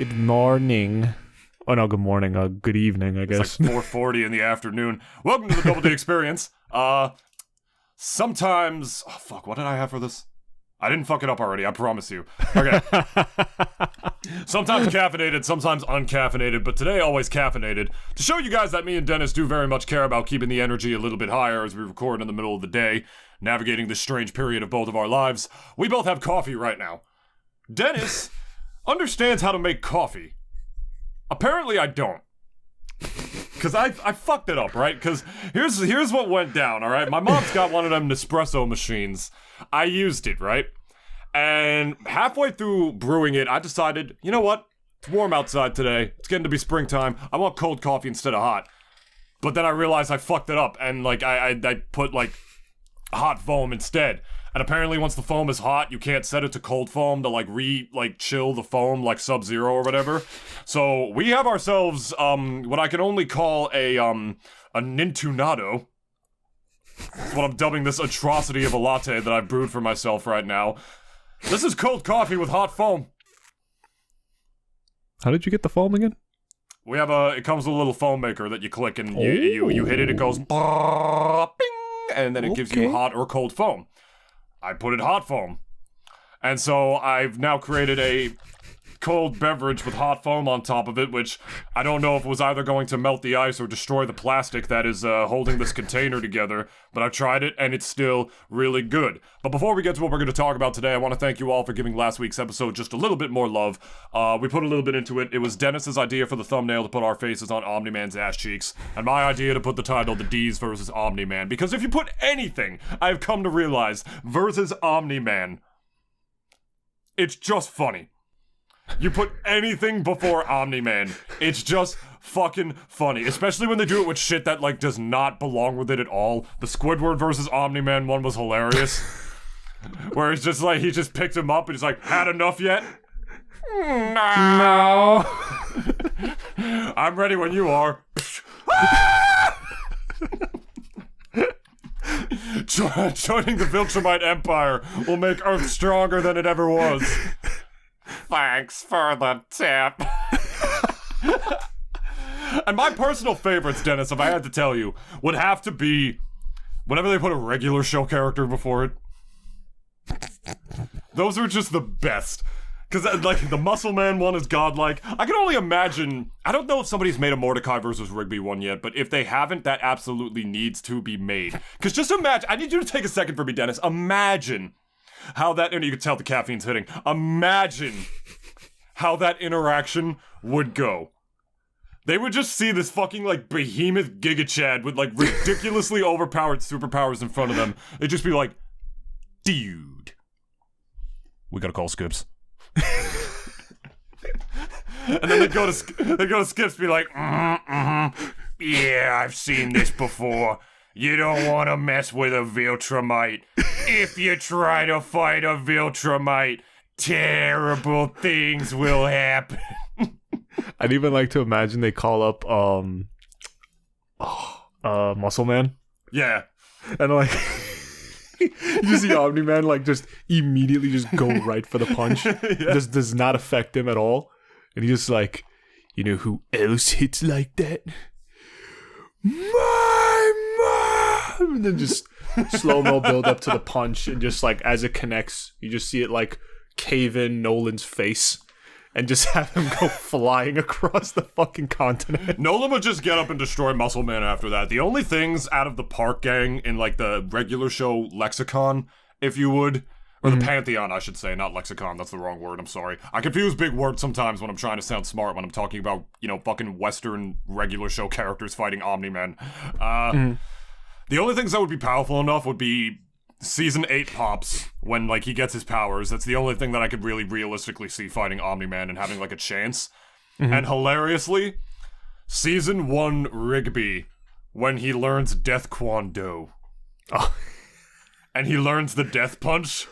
Good morning. Oh no, good morning. Good evening, I guess. It's like 4:40 in the afternoon. Welcome to the Double D Experience. Sometimes... Oh, fuck, what did I have for this? I didn't fuck it up already, I promise you. Okay. Sometimes caffeinated, sometimes uncaffeinated, but today always caffeinated. To show you guys that me and Dennis do very much care about keeping the energy a little bit higher as we record in the middle of the day, navigating this strange period of both of our lives, we both have coffee right now. Dennis understands how to make coffee. Apparently I don't. Because I fucked it up, right? Because here's what went down, alright? My mom's got one of them Nespresso machines. I used it, right? And halfway through brewing it, I decided, you know what? It's warm outside today. It's getting to be springtime. I want cold coffee instead of hot. But then I realized I fucked it up, and like I put like hot foam instead. And apparently once the foam is hot, you can't set it to cold foam to chill the foam like Sub-Zero or whatever. So we have ourselves what I can only call a Nintoonato. That's what I'm dubbing this atrocity of a latte that I've brewed for myself right now. This is cold coffee with hot foam. How did you get the foam again? We have it comes with a little foam maker that you click and you hit it goes bing, and then it gives you hot or cold foam. I put it hot foam. And so I've now created a cold beverage with hot foam on top of it, which I don't know if it was either going to melt the ice or destroy the plastic that is holding this container together, but I've tried it and it's still really good. But before we get to what we're going to talk about today, I want to thank you all for giving last week's episode just a little bit more love. We put a little bit into it. It was Dennis's idea for the thumbnail to put our faces on Omni-Man's ass cheeks, and my idea to put the title The D's versus Omni-Man, because if you put anything, I've come to realize, versus Omni-Man, it's just funny. You put anything before Omni-Man, it's just fucking funny. Especially when they do it with shit that, like, does not belong with it at all. The Squidward versus Omni-Man one was hilarious. Where it's just like, he just picked him up and he's like, had enough yet? No. I'm ready when you are. Joining the Viltrumite Empire will make Earth stronger than it ever was. Thanks for the tip. And my personal favorites, Dennis, if I had to tell you, would have to be whenever they put a regular show character before it. Those are just the best. Because, like, the Muscle Man one is godlike. I can only imagine... I don't know if somebody's made a Mordecai versus Rigby one yet, but if they haven't, that absolutely needs to be made. Because just imagine... I need you to take a second for me, Dennis. Imagine how that... And you can tell the caffeine's hitting. Imagine how that interaction would go. They would just see this fucking, like, behemoth Giga Chad with, like, ridiculously overpowered superpowers in front of them. They'd just be like, dude, we gotta call Skips. And then they'd go to Skips be like, yeah, I've seen this before. You don't want to mess with a Viltrumite. If you try to fight a Viltrumite, terrible things will happen. I'd even like to imagine they call up Muscle Man. Yeah. And like you see Omni-Man like just immediately just go right for the punch. Yeah. Just does not affect him at all. And he's just like, you know who else hits like that? My mom! And then just slow-mo build up to the punch, and just like as it connects, you just see it like cave in Nolan's face and just have him go flying across the fucking continent. Nolan would just get up and destroy Muscle Man after that. The only things out of the Park Gang in like the regular show lexicon, if you would, or the Pantheon, I should say, not lexicon, that's the wrong word, I'm sorry. I confuse big words sometimes when I'm trying to sound smart when I'm talking about, you know, fucking Western regular show characters fighting Omni-Man. The only things that would be powerful enough would be Season 8 Pops, when, like, he gets his powers. That's the only thing that I could really realistically see fighting Omni-Man and having, like, a chance. And hilariously, Season 1 Rigby, when he learns Death Kwon Do. Oh. And he learns the Death Punch.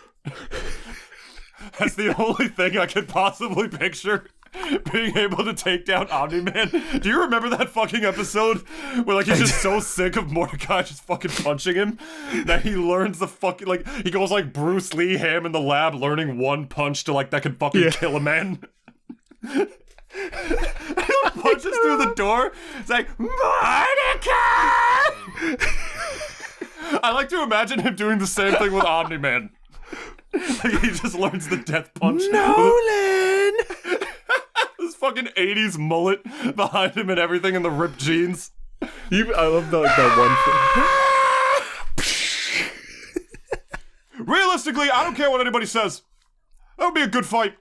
That's the only thing I could possibly picture being able to take down Omni-Man. Do you remember that fucking episode where, like, he's just so sick of Mordecai just fucking punching him that he learns the fucking, like, he goes like Bruce Lee ham in the lab learning one punch to, like, that could fucking kill a man? He punches through the door. It's like, Monica! I like to imagine him doing the same thing with Omni-Man. Like he just learns the death punch. Nolan! This fucking 80s mullet behind him and everything in the ripped jeans. I love that one thing. Realistically, I don't care what anybody says. That would be a good fight.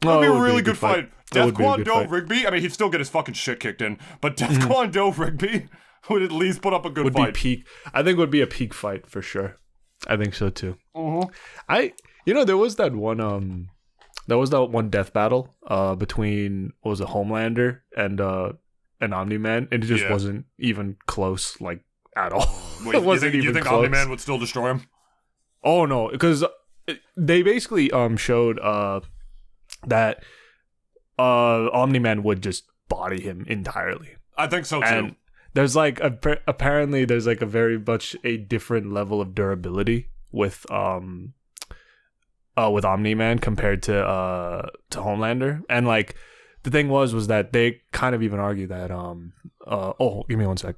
That would be a really good fight. Death Kwon Do Rigby, I mean, he'd still get his fucking shit kicked in, but Death Kwon Do Rigby would at least put up a good fight. Be peak. I think would be a peak fight for sure. I think so too. There was that one death battle between what was it, Homelander and Omni-Man, and it just wasn't even close, like at all. Wait, it wasn't you even think close. Omni-Man would still destroy him? Oh no, because they basically showed that Omni-Man would just body him entirely. I think so too. And there's like apparently there's like a very much a different level of durability with Omni-Man compared to Homelander. And like the thing was that they kind of even argue that give me one sec.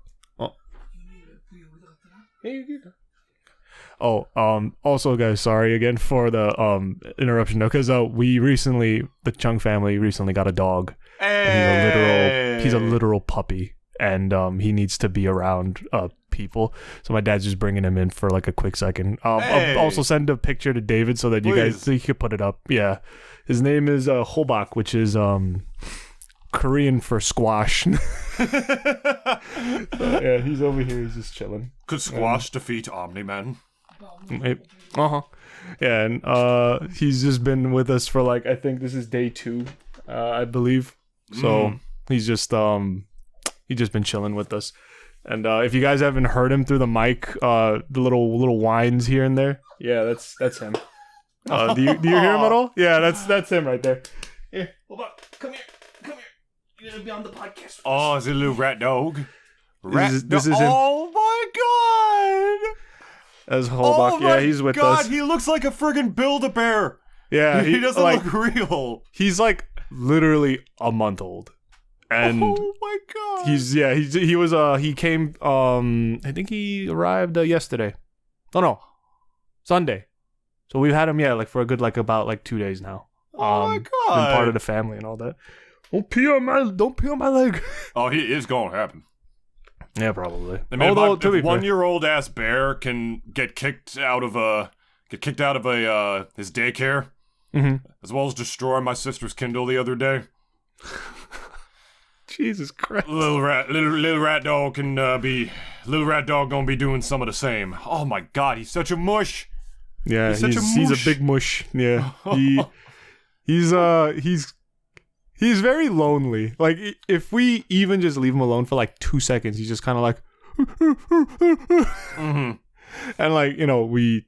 Also guys, sorry again for the interruption though, because the Chung family recently got a dog. Hey. And he's a literal puppy, and he needs to be around people, so my dad's just bringing him in for like a quick second. I'll also send a picture to David so that you guys can put it up. Yeah, his name is Hobak, which is Korean for squash. Yeah, he's over here, he's just chilling. Could squash defeat Omni-Man? Yeah, and he's just been with us for like, I think this is day 2, I believe. So he's just been chilling with us. And if you guys haven't heard him through the mic, the little whines here and there, yeah, that's him. Do you hear him at all? Yeah, that's him right there. Here, hold on, come here. You're gonna be on the podcast. Oh, is it a little rat dog? This is him. Oh my god! As Hobak, yeah, he's with us. He looks like a friggin' Build-A-Bear. Yeah, he doesn't look real. He's like literally a month old, and oh my god, he came. I think he arrived yesterday. Oh no, Sunday. So we've had him for a good about 2 days now. Oh my god, been part of the family and all that. Don't pee on my leg. Oh, he is gonna happen. Yeah, probably. I mean, if 1-year-old ass bear can get kicked out of his daycare, as well as destroy my sister's Kindle the other day. Jesus Christ! Little rat dog gonna be doing some of the same. Oh my god, he's such a mush. Yeah, he's a big mush. Yeah, he's very lonely. Like, if we even just leave him alone for like 2 seconds, he's just kind of like, and like, we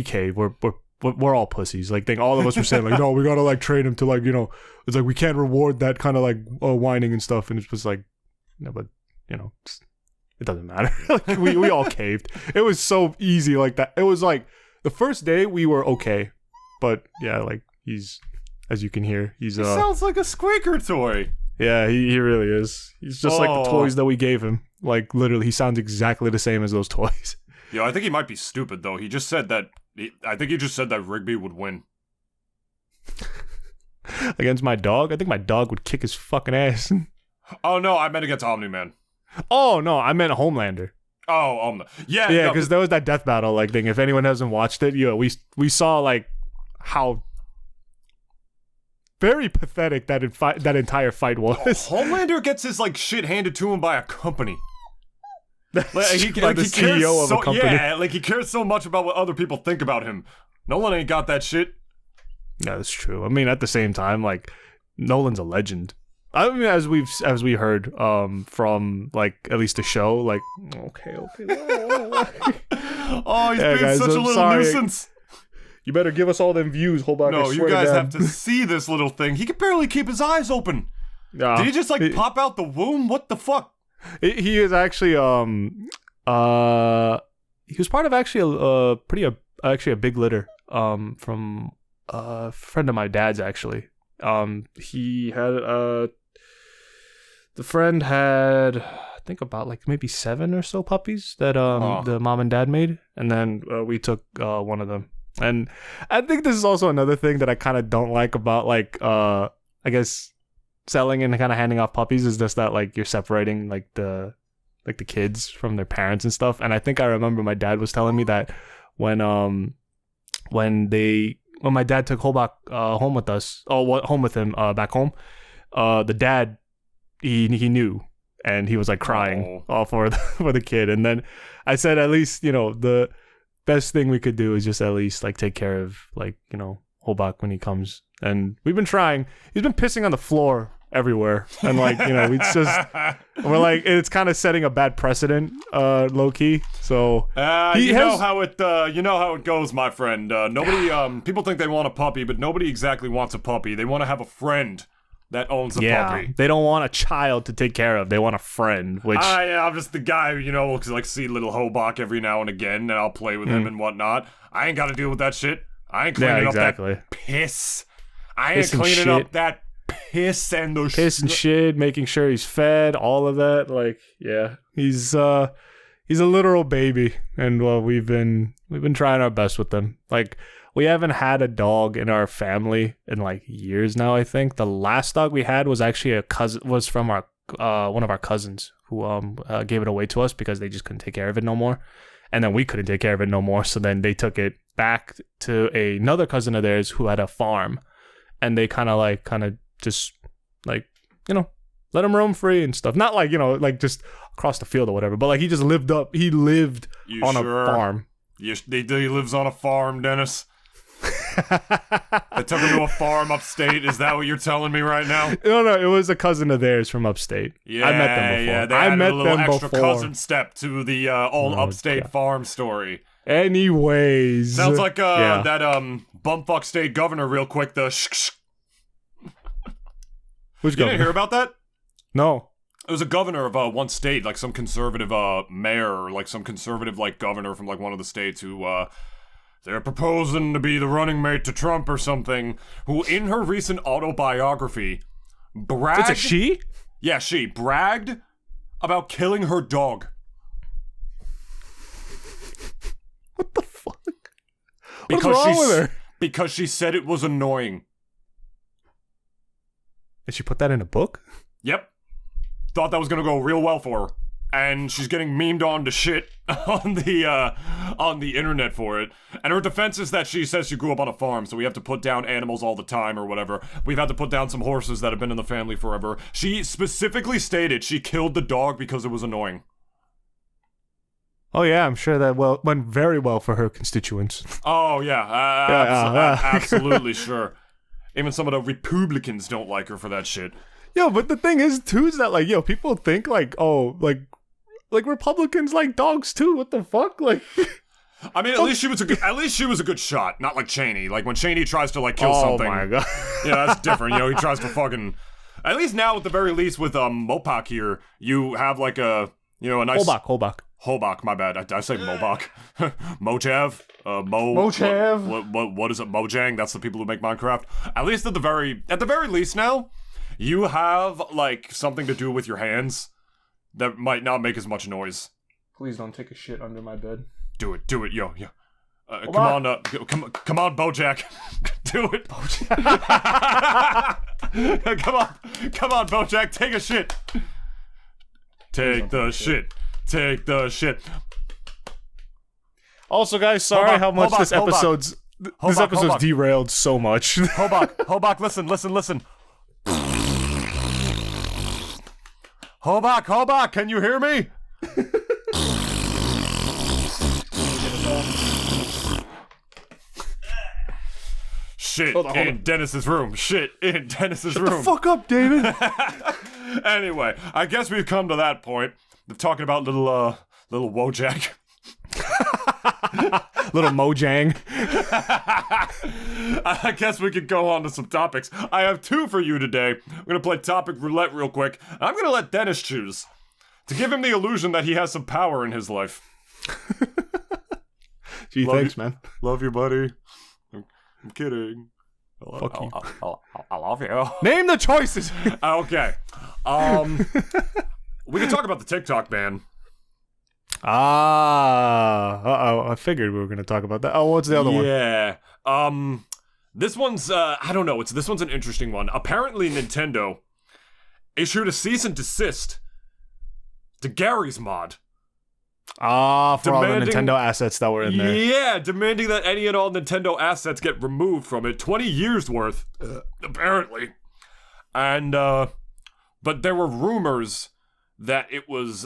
cave. We're all pussies. Like, all of us were saying like, no, we gotta like train him to like, it's like we can't reward that kind of like whining and stuff. And it's just like, no, but it doesn't matter. Like, we all caved. It was so easy like that. It was like the first day we were okay, but yeah, like as you can hear, he sounds like a squeaker toy. Yeah, he really is. He's just like the toys that we gave him. Like, literally, he sounds exactly the same as those toys. Yo, I think he might be stupid, though. He just said that... I think he just said that Rigby would win. Against my dog? I think my dog would kick his fucking ass. Oh, no, I meant against Omni-Man. Oh, no, I meant Homelander. Oh, yeah, because there was that death battle, like, thing. If anyone hasn't watched it, we saw, like, how... very pathetic that entire fight was. Homelander gets his like shit handed to him by a company. Like, he CEO of a company. Yeah, like he cares so much about what other people think about him. Nolan ain't got that shit. Yeah, that's true. I mean, at the same time, like, Nolan's a legend. I mean, as we heard from like at least the show, like, okay. Oh, he's being guys, such a little nuisance. You better give us all them views, Hobak. No, you guys have to see this little thing. He can barely keep his eyes open. Did he just like pop out the womb? What the fuck? He is actually he was part of actually a big litter from a friend of my dad's actually, he had the friend had, I think, about like maybe 7 or so puppies that the mom and dad made, and then we took one of them. And I think this is also another thing that I kind of don't like about like I guess selling and kind of handing off puppies, is just that like you're separating like the kids from their parents and stuff. And I think I remember my dad was telling me that when my dad took Hobak home with us, home with him back home, the dad he knew, and he was like crying for the kid. And then I said, at least, you know, the best thing we could do is just at least like take care of, like, you know, Hobak when he comes. And we've been trying. He's been pissing on the floor everywhere, and like, you know, we're like, it's kind of setting a bad precedent, low key. So you know how it goes, my friend. Nobody people think they want a puppy, but nobody exactly wants a puppy. They want to have a friend that owns a puppy. They don't want a child to take care of. They want a friend, which I'm just the guy, you know, who like see little Hobak every now and again, and I'll play with him and whatnot. I ain't got to deal with that shit. I ain't cleaning up that piss. I ain't cleaning up that piss and those piss and shit, making sure he's fed, all of that. Like, yeah, he's a literal baby, and well, we've been trying our best with them. Like, we haven't had a dog in our family in like years now. I think the last dog we had was actually was from our one of our cousins who gave it away to us because they just couldn't take care of it no more, and then we couldn't take care of it no more. So then they took it back to another cousin of theirs who had a farm, and they kind of just like, you know, let him roam free and stuff. Not like, you know, like just across the field or whatever, but like he lived on a farm. He lives on a farm, Dennis. They took him to a farm upstate. Is that what you're telling me right now? No, it was a cousin of theirs from upstate. Yeah, I met them before. Yeah, they added a little extra cousin step to the old upstate farm story. Anyways, sounds like that bumfuck state governor real quick. The Which you didn't hear about that? No. It was a governor of one state, like some conservative mayor, or like some conservative like governor from like one of the states who they're proposing to be the running mate to Trump or something, who in her recent autobiography bragged... It's a she? Yeah, she bragged about killing her dog. What the fuck? What's wrong with her? Because she said it was annoying. Did she put that in a book? Yep. Thought that was gonna go real well for her. And she's getting memed on to shit on the internet for it. And her defense is that she says she grew up on a farm, so we have to put down animals all the time or whatever. We've had to put down some horses that have been in the family forever. She specifically stated she killed the dog because it was annoying. Oh yeah, I'm sure that went very well for her constituents. Oh yeah, absolutely sure. Even some of the Republicans don't like her for that shit. Yo, but the thing is too is that like, yo, people think like, oh, like Republicans like dogs too. What the fuck? Like, I mean, at least she was a good shot, not like Cheney. Like when Cheney tries to like kill something. Oh my god. Yeah, that's different. You know, he tries to fucking. At least now, at the very least, with Mopak here, you have like a, you know, a nice Hobak. My bad. I say Mobak. Mojav. Mojav. What is it? Mojang. That's the people who make Minecraft. At least at the very least now, you have like something to do with your hands that might not make as much noise. Please don't take a shit under my bed. Do it, yo. Come on, Bojack. Do it, Bojack. come on, Bojack. Take a shit. Take the shit. Also, guys, sorry how much this episode's derailed so much. Hobak, listen. Hobak, can you hear me? Shit, in Dennis's room. Shut the fuck up, David. Anyway, I guess we've come to that point of talking about little Wojak. Little Mojang. I guess we could go on to some topics. I have 2 for you today. We're going to play topic roulette real quick. I'm going to let Dennis choose to give him the illusion that he has some power in his life. Gee, thanks, man. Love you, buddy. I'm kidding. Fuck you. I love you. Name the choices. Okay. We can talk about the TikTok ban. I figured we were gonna talk about that. Oh, what's the other one? Yeah. This one's I don't know. This one's an interesting one. Apparently, Nintendo issued a cease and desist to Gary's Mod. For all the Nintendo assets that were in there. Yeah, demanding that any and all Nintendo assets get removed from it. 20 years worth, apparently. And but there were rumors that it was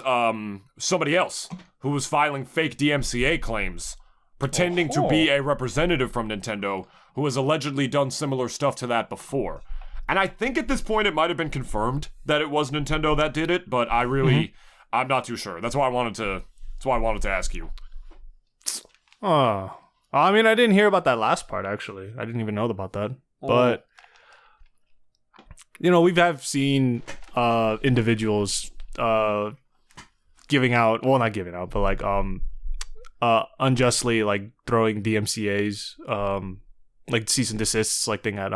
somebody else who was filing fake DMCA claims, pretending to be a representative from Nintendo who has allegedly done similar stuff to that before. And I think at this point it might have been confirmed that it was Nintendo that did it, but I'm not too sure. That's why I wanted to ask you. Oh. I mean, I didn't hear about that last part, actually. I didn't even know about that. But, you know, seen individuals giving out, well, not giving out, but like unjustly like throwing DMCAs, like cease and desists, like thing at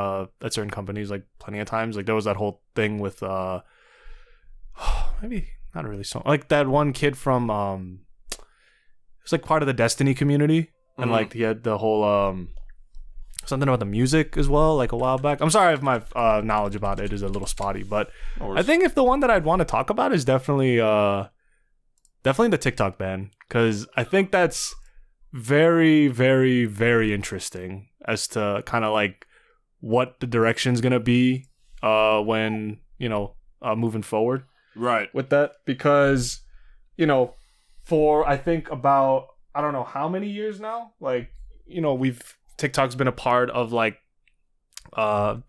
certain companies, like plenty of times. Like there was that whole thing with maybe not really so like that one kid from it's like part of the Destiny community, and like he had the whole something about the music as well, like a while back. I'm sorry if my knowledge about it is a little spotty, but I think if the one that I'd want to talk about is definitely the TikTok ban, because I think that's very, very, very interesting as to kind of like what the direction's gonna be when moving forward with that, because for I think about I don't know how many years now, like TikTok's been a part of like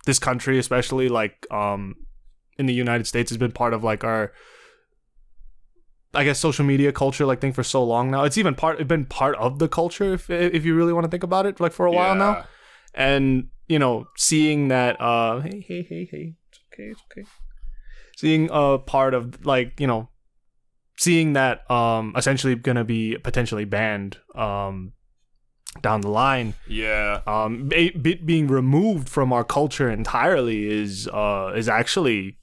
this country, especially like in the United States, has been part of like our, I guess, social media culture like thing for so long now. It's been part of the culture if you really want to think about it, like for a while now. And seeing that hey, it's okay. Seeing a part of like seeing that essentially gonna be potentially banned down the line, being removed from our culture entirely is actually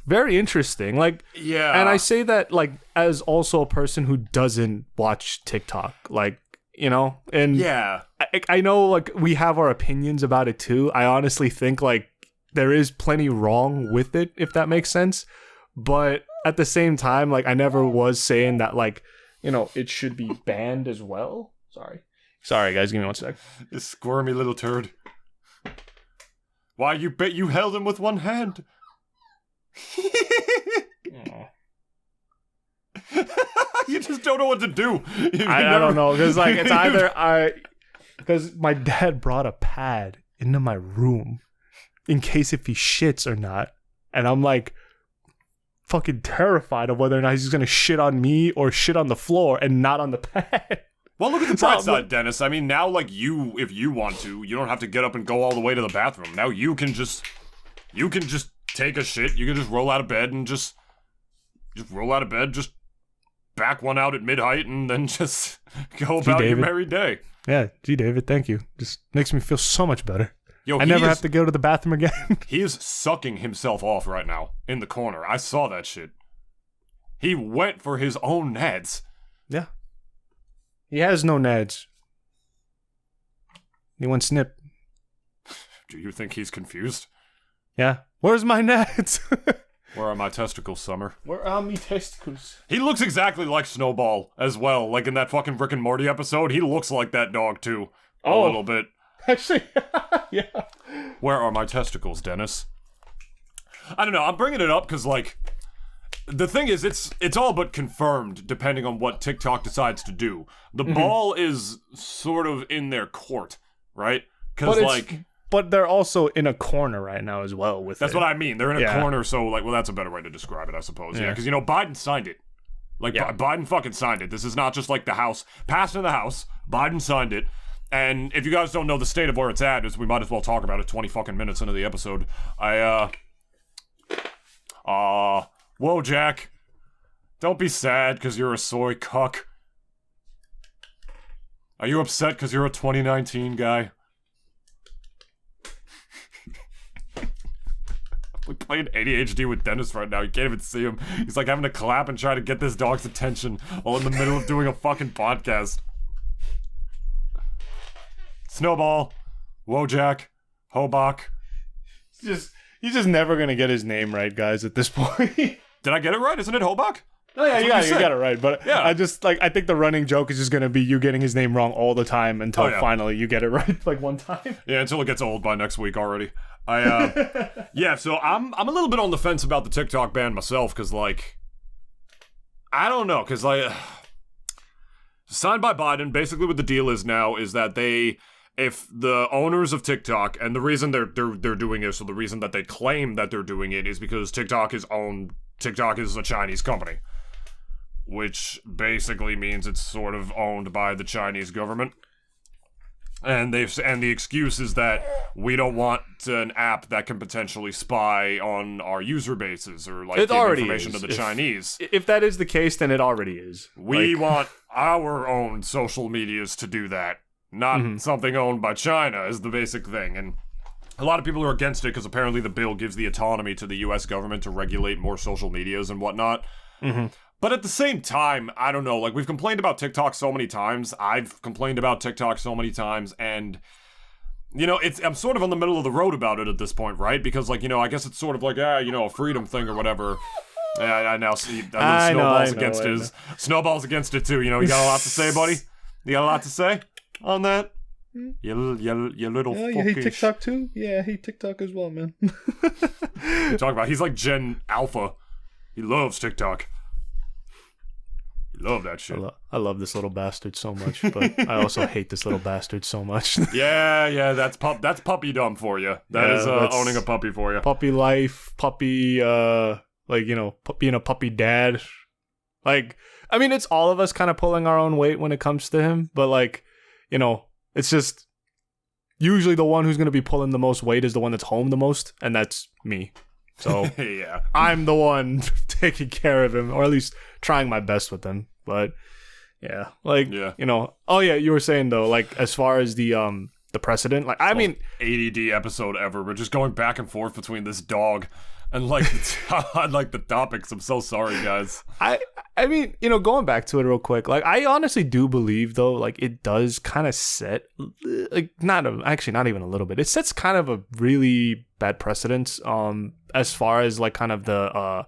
very interesting. Like, and I say that like as also a person who doesn't watch TikTok, like and I know like we have our opinions about it too. I honestly think like there is plenty wrong with it, if that makes sense, but at the same time, like I never was saying that like it should be banned as well. Sorry, guys, give me 1 sec. This squirmy little turd. Why, you bet you held him with one hand. You just don't know what to do. I don't know, because like it's either because my dad brought a pad into my room in case if he shits or not, and I'm like fucking terrified of whether or not he's gonna shit on me or shit on the floor and not on the pad. Well, look at the bright side, Dennis. I mean, now, like, if you want to, you don't have to get up and go all the way to the bathroom. Now you can just take a shit. You can just roll out of bed and just back one out at mid-height and then just go about your merry day. Yeah, gee, David, thank you. Just makes me feel so much better. I never have to go to the bathroom again. He is sucking himself off right now in the corner. I saw that shit. He went for his own nads. Yeah. He has no nads. He went snip. Do you think he's confused? Yeah. Where's my nads? Where are my testicles, Summer? Where are me testicles? He looks exactly like Snowball as well. Like in that fucking Rick and Morty episode, he looks like that dog too. A little bit. Actually, yeah. Where are my testicles, Dennis? I don't know. I'm bringing it up because, like, the thing is, it's all but confirmed depending on what TikTok decides to do. The ball is sort of in their court, right? But they're also in a corner right now as well. That's what I mean. They're in a corner, so like, well, that's a better way to describe it, I suppose. Yeah, because Biden signed it. Like, Biden fucking signed it. This is not just like the House passed in the House. Biden signed it. And if you guys don't know the state of where it's at, we might as well talk about it 20 fucking minutes into the episode. Whoa, Jack. Don't be sad because you're a soy cuck. Are you upset because you're a 2019 guy? playing ADHD with Dennis right now. You can't even see him. He's like having to clap and try to get this dog's attention while in the middle of doing a fucking podcast. Snowball, Wojak, Hobak. He's just never gonna get his name right, guys, at this point. Did I get it right? Isn't it Hobak? Oh yeah, you got it right. But yeah. I think the running joke is just gonna be you getting his name wrong all the time until finally you get it right like one time. Yeah, until it gets old by next week already. Yeah, so I'm a little bit on the fence about the TikTok ban myself, because like, I don't know, because like, signed by Biden. Basically, what the deal is now is that if the owners of TikTok, and the reason they're doing it, so the reason that they claim that they're doing it is because TikTok is a Chinese company, which basically means it's sort of owned by the Chinese government. And the excuse is that we don't want an app that can potentially spy on our user bases or like give information to the Chinese. If that is the case, then it already is. We want our own social medias to do that. Not something owned by China is the basic thing. And a lot of people are against it because apparently the bill gives the autonomy to the U.S. government to regulate more social medias and whatnot. But at the same time, I don't know, like we've complained about TikTok so many times. I've complained about TikTok so many times, and you know, I'm sort of on the middle of the road about it at this point, right? Because like, you know, I guess it's sort of like, a freedom thing or whatever. I now see Snowball's against it too. You know, you got a lot to say, buddy? You got a lot to say on that? You little fucking... You hate TikTok too? Yeah, I hate TikTok as well, man. What are you talking about? He's like Gen Alpha. He loves TikTok. He love that shit. I love this little bastard so much, but I also hate this little bastard so much. Yeah, that's puppy dumb for you. That's owning a puppy for you. Puppy life, puppy, like, you know, being a puppy dad. Like, I mean, it's all of us kind of pulling our own weight when it comes to him, but like, you know, it's just usually the one who's going to be pulling the most weight is the one that's home the most, and that's me. So yeah, I'm the one taking care of him, or at least trying my best with him. But yeah, like, you know, oh yeah, you were saying though, like as far as the precedent, like I mean, ADD episode ever. We're just going back and forth between this dog and like the topics. I'm so sorry, guys. I mean, you know, going back to it real quick, like I honestly do believe though, like it does kind of set, like not even a little bit. It sets kind of a really bad precedence, as far as like kind of the,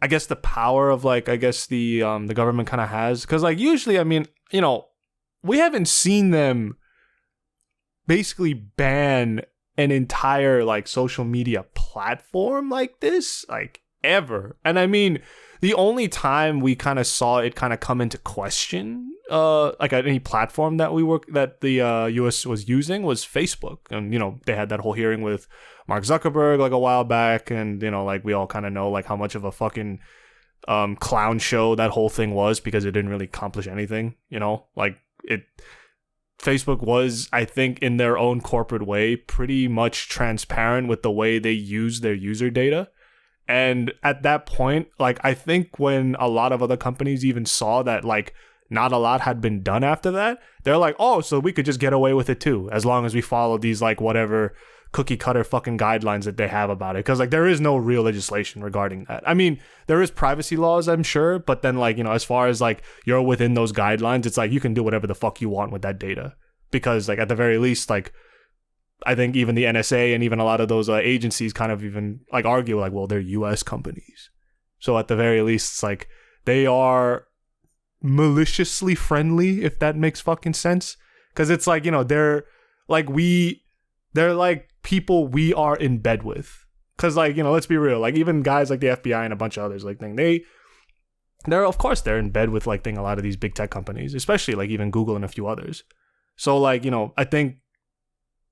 I guess the power of like, I guess the government kind of has, because like usually, I mean, you know, we haven't seen them basically ban an entire like social media platform like this, like ever. And I mean, the only time we kind of saw it kind of come into question, like at any platform that the US was using was Facebook. And, you know, they had that whole hearing with Mark Zuckerberg like a while back. And, you know, like we all kind of know like how much of a fucking clown show that whole thing was, because it didn't really accomplish anything, you know, like Facebook was, I think, in their own corporate way, pretty much transparent with the way they use their user data. And at that point, like, I think when a lot of other companies even saw that, like, not a lot had been done after that, they're like, oh, so we could just get away with it too, as long as we follow these, like, whatever cookie cutter fucking guidelines that they have about it. Because, like, there is no real legislation regarding that. I mean, there is privacy laws, I'm sure, but then, like, you know, as far as, like, you're within those guidelines, it's like you can do whatever the fuck you want with that data. Because, like, at the very least, like, I think even the NSA and even a lot of those agencies kind of even like argue like, well, they're US companies. So at the very least, it's like they are maliciously friendly, if that makes fucking sense. Because it's like, you know, they're like people we are in bed with. Because like, you know, let's be real, like even guys like the FBI and a bunch of others, like they're of course they're in bed with like a lot of these big tech companies, especially like even Google and a few others. So like, you know, I think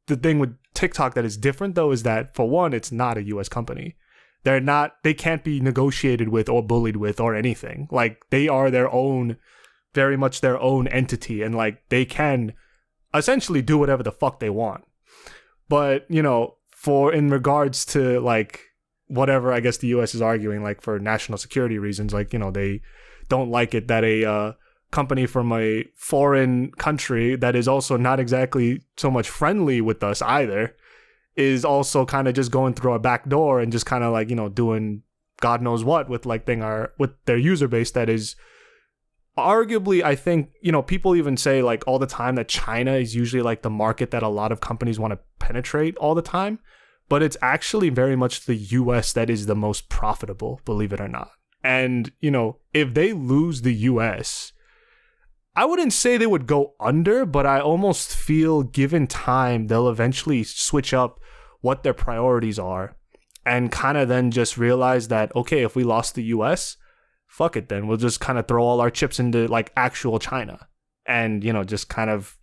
the thing with TikTok that is different though is that for one, it's not a US company. They can't be negotiated with or bullied with or anything. Like they are their own, very much their own entity, and like they can essentially do whatever the fuck they want. But, you know, in regards to like whatever I guess the US is arguing, like for national security reasons, like, you know, they don't like it that a company from a foreign country that is also not exactly so much friendly with us either is also kind of just going through a back door and just kind of like, you know, doing God knows what with like with their user base that is arguably, I think, you know, people even say like all the time that China is usually like the market that a lot of companies want to penetrate all the time. But it's actually very much the US that is the most profitable, believe it or not. And, you know, if they lose the US, I wouldn't say they would go under, but I almost feel given time, they'll eventually switch up what their priorities are and kind of then just realize that, okay, if we lost the US, fuck it then. We'll just kind of throw all our chips into like actual China and, you know, just kind of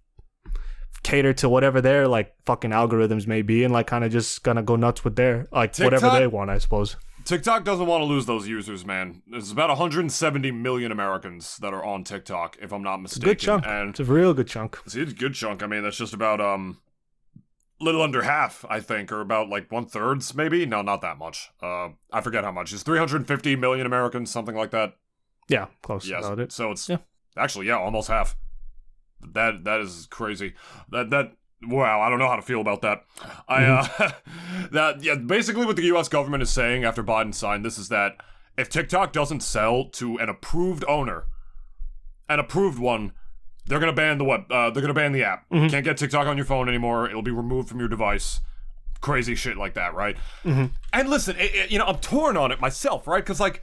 cater to whatever their like fucking algorithms may be and like kind of just gonna go nuts with their like TikTok, whatever they want, I suppose. TikTok doesn't want to lose those users, man. There's about 170 million Americans that are on TikTok, if I'm not mistaken. It's a good chunk. And it's a real good chunk. It's a good chunk. I mean, that's just about little under half, I think, or about like 1/3 maybe. No, not that much. I forget how much. It's 350 million Americans, something like that. Yeah, close. Yes. About it. So it's actually almost half. That is crazy. That wow, I don't know how to feel about that. Basically what the US government is saying after Biden signed this is that if TikTok doesn't sell to an approved owner, an approved one, they're gonna ban they're gonna ban the app. You can't get TikTok on your phone anymore. It'll be removed from your device. Crazy shit like that, right? And listen, you know, I'm torn on it myself, right? Because like,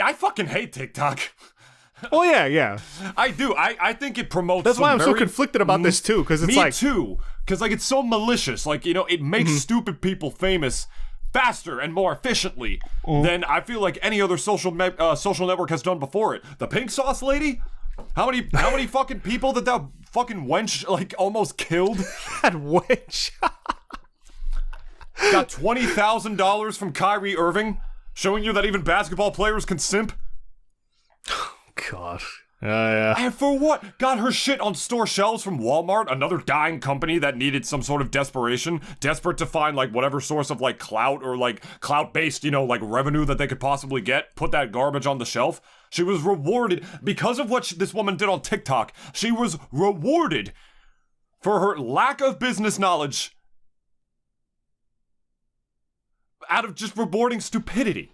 I fucking hate TikTok. Oh yeah. I do. I think it promotes. That's why I'm so conflicted about this too, because it's me too. Because like it's so malicious. Like, you know, it makes stupid people famous faster and more efficiently than I feel like any other social network has done before it. The pink sauce lady. How many fucking people that fucking wench like almost killed? That wench got $20,000 from Kyrie Irving, showing you that even basketball players can simp. God. Yeah. And for what? Got her shit on store shelves from Walmart, another dying company that needed some sort of desperate to find like whatever source of like clout or like clout-based, you know, like revenue that they could possibly get, put that garbage on the shelf. She was rewarded because of what this woman did on TikTok. She was rewarded for her lack of business knowledge out of just rewarding stupidity,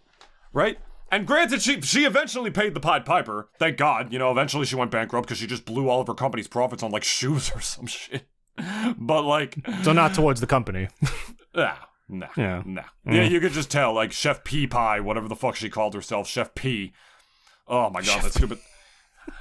right? And granted, she eventually paid the Pied Piper. Thank God. You know, eventually she went bankrupt because she just blew all of her company's profits on, like, shoes or some shit. But, like... So not towards the company. Nah. Yeah, you could just tell, like, Chef Pea Pie, whatever the fuck she called herself, Chef P. Oh, my God, that's stupid.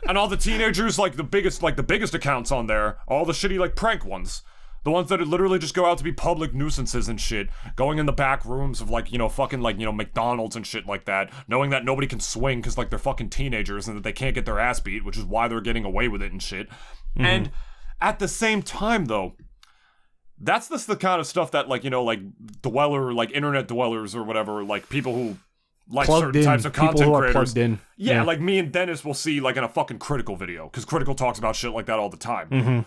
And all the teenagers, like, the biggest accounts on there, all the shitty, like, prank ones. The ones that literally just go out to be public nuisances and shit. Going in the back rooms of, like, you know, fucking, like, you know, McDonald's and shit like that. Knowing that nobody can swing because, like, they're fucking teenagers and that they can't get their ass beat, which is why they're getting away with it and shit. And at the same time, though, that's just the kind of stuff that, like, you know, like, internet dwellers or whatever, like, people who like certain types of content creators. Yeah, like me and Dennis will see, like, in a fucking Critical video. Because Critical talks about shit like that all the time.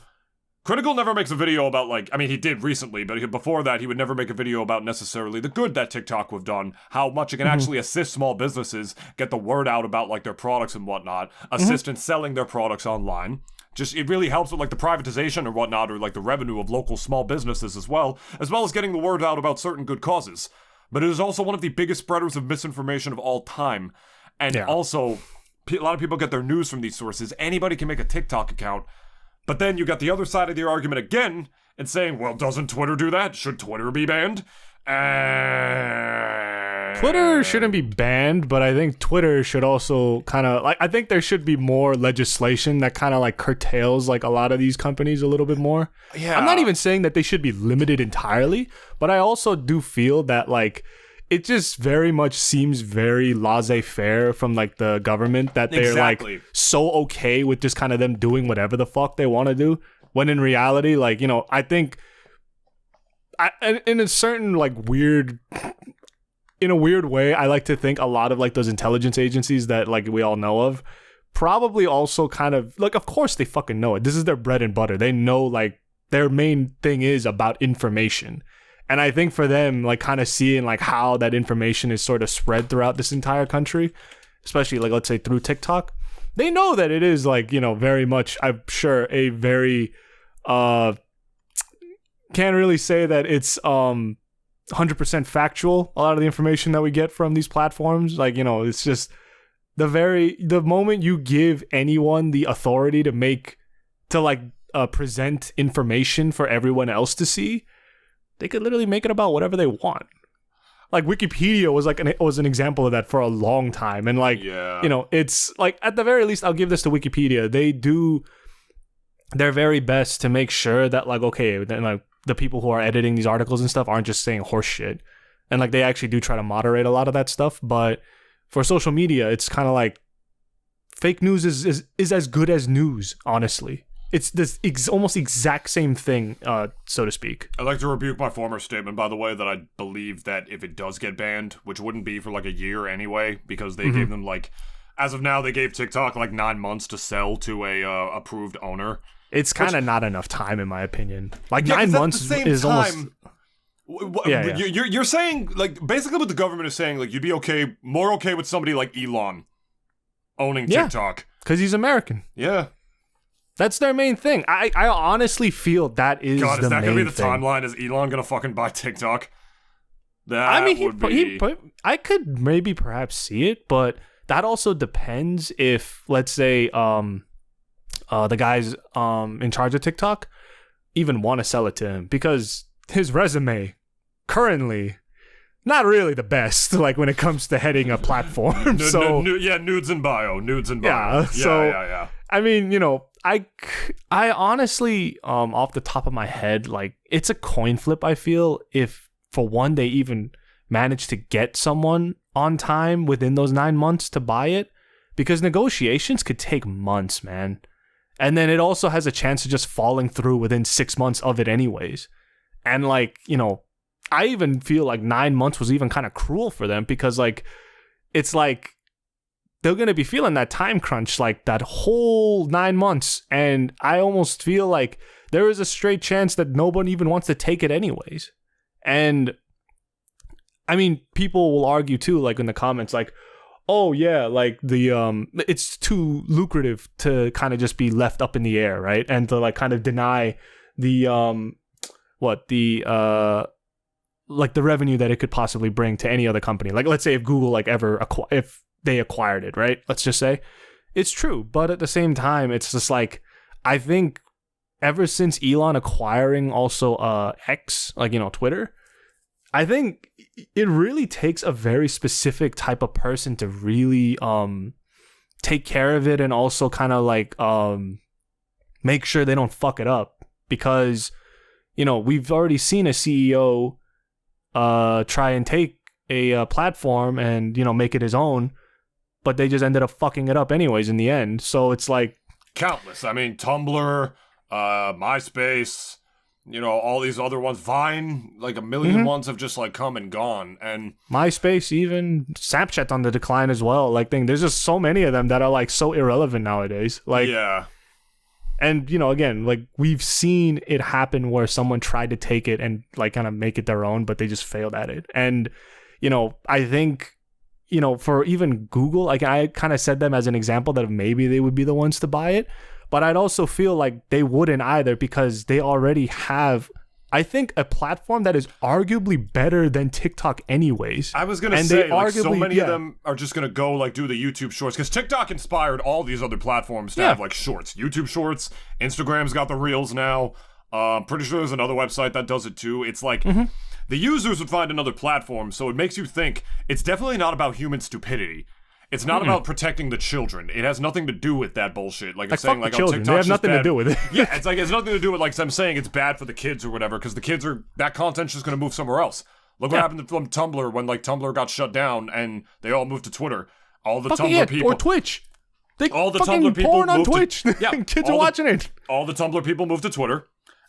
Critical never makes a video about, like, I mean, he did recently, but before that, he would never make a video about necessarily the good that TikTok would have done, how much it can actually assist small businesses get the word out about, like, their products and whatnot, assist in selling their products online. Just, it really helps with, like, the privatization or whatnot, or, like, the revenue of local small businesses as well as getting the word out about certain good causes. But it is also one of the biggest spreaders of misinformation of all time. And also, a lot of people get their news from these sources. Anybody can make a TikTok account. But then you got the other side of the argument again, and saying, well, doesn't Twitter do that? Should Twitter be banned? Twitter shouldn't be banned, but I think Twitter should also kind of, like, I think there should be more legislation that kind of, like, curtails, like, a lot of these companies a little bit more. Yeah. I'm not even saying that they should be limited entirely, but I also do feel that, like, it just very much seems very laissez-faire from, like, the government that they're like so okay with just kind of them doing whatever the fuck they want to do, when in reality, like, you know, I think in a certain, like, weird way, I like to think a lot of, like, those intelligence agencies that, like, we all know of probably also kind of, like, of course they fucking know it. This is their bread and butter. They know, like, their main thing is about information. And I think for them, like, kind of seeing, like, how that information is sort of spread throughout this entire country, especially, like, let's say through TikTok, they know that it is, like, you know, very much, I'm sure, a very can't really say that it's 100% factual. A lot of the information that we get from these platforms, like, you know, it's just the moment you give anyone the authority to present information for everyone else to see, they could literally make it about whatever they want. Like Wikipedia was an example of that for a long time, and like, you know, it's like, at the very least, I'll give this to Wikipedia. They do their very best to make sure that, like, okay, then like the people who are editing these articles and stuff aren't just saying horse shit, and like they actually do try to moderate a lot of that stuff. But for social media, it's kind of like fake news is as good as news, honestly. It's this almost exact same thing, so to speak. I'd like to rebuke my former statement, by the way, that I believe that if it does get banned, which wouldn't be for like a year anyway, because they gave them like, as of now, they gave TikTok like 9 months to sell to a approved owner. It's kind of not enough time, in my opinion. Like 9 months is almost. You're saying, like, basically what the government is saying, like, you'd be more okay with somebody like Elon owning TikTok. Because he's American. Yeah. That's their main thing. I honestly feel that is God, is that going to be the timeline? Is Elon going to fucking buy TikTok? I could maybe perhaps see it, but that also depends if, let's say, the guys in charge of TikTok even want to sell it to him, because his resume currently not really the best, like, when it comes to heading a platform. Nudes in bio. Yeah. I mean, you know, I honestly, off the top of my head, like, it's a coin flip, I feel, if for one they even manage to get someone on time within those 9 months to buy it, because negotiations could take months, man. And then it also has a chance of just falling through within 6 months of it anyways. And, like, you know, I even feel like 9 months was even kind of cruel for them, because, like, it's like they're going to be feeling that time crunch, like, that whole 9 months. And I almost feel like there is a straight chance that nobody even wants to take it anyways. And, I mean, people will argue too, like, in the comments, like, oh yeah, like, it's too lucrative to kind of just be left up in the air, right? And to, like, kind of deny the like, the revenue that it could possibly bring to any other company. Like, let's say if Google, like, if they acquired it, right? Let's just say it's true. But at the same time, it's just like, I think ever since Elon acquiring also X, like, you know, Twitter, I think it really takes a very specific type of person to really take care of it, and also kind of like make sure they don't fuck it up. Because, you know, we've already seen a CEO try and take a platform and, you know, make it his own, but they just ended up fucking it up anyways in the end. So it's like countless. I mean, Tumblr, MySpace, you know, all these other ones, Vine, like a million ones have just, like, come and gone. And MySpace, even Snapchat on the decline as well. Like, there's just so many of them that are, like, so irrelevant nowadays. Like, yeah. And, you know, again, like, we've seen it happen where someone tried to take it and, like, kind of make it their own, but they just failed at it. And, you know, I think, you know, for even Google, like, I kind of said them as an example that maybe they would be the ones to buy it. But I'd also feel like they wouldn't either, because they already have, I think, a platform that is arguably better than TikTok anyways. I was going to say, like, so many of them are just going to go, like, do the YouTube shorts, because TikTok inspired all these other platforms to have, like, shorts. YouTube shorts, Instagram's got the Reels now. Pretty sure there's another website that does it too. It's like, the users would find another platform, so it makes you think it's definitely not about human stupidity. It's not about protecting the children. It has nothing to do with that bullshit. Like, it's saying, like, oh, TikTok's they have nothing to do with it. Yeah, it's like, it's nothing to do with, like, them saying it's bad for the kids or whatever, because the kids that content's just going to move somewhere else. Look what happened to Tumblr when, like, Tumblr got shut down and they all moved to Twitter. All the Tumblr people. Or Twitch. All the Tumblr people porn on moved Twitch. Kids are watching it. All the Tumblr people moved to Twitter.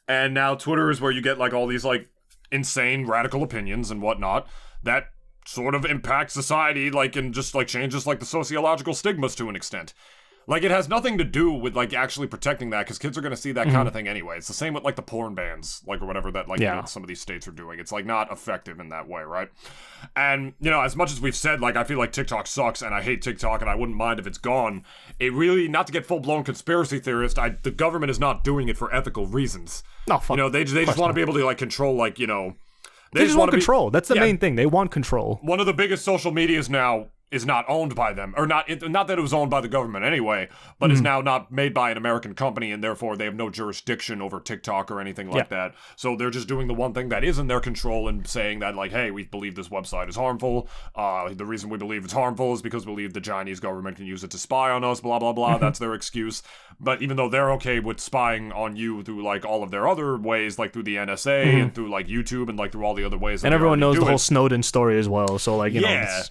And now Twitter is where you get, like, all these, like, insane radical opinions and whatnot that sort of impacts society, like, and just, like, changes, like, the sociological stigmas to an extent. Like, it has nothing to do with, like, actually protecting that, because kids are going to see that kind of thing anyway. It's the same with, like, the porn bans, like, or whatever that, like, some of these states are doing. It's, like, not effective in that way, right? And, you know, as much as we've said, like, I feel like TikTok sucks, and I hate TikTok, and I wouldn't mind if it's gone, it really, not to get full-blown conspiracy theorist, the government is not doing it for ethical reasons. No, fuck. You know, they just want to be able to, like, control, like, you know... They just want control. That's the main thing. They want control. One of the biggest social medias now is not owned by them, or not that it was owned by the government anyway, but is now not made by an American company, and therefore they have no jurisdiction over TikTok or anything like that. So they're just doing the one thing that is in their control and saying that, like, hey, we believe this website is harmful. The reason we believe it's harmful is because we believe the Chinese government can use it to spy on us, blah, blah, blah. That's their excuse. But even though they're okay with spying on you through, like, all of their other ways, like through the NSA and through, like, YouTube and, like, through all the other ways. And everyone knows the whole Snowden story as well. So, like, you know,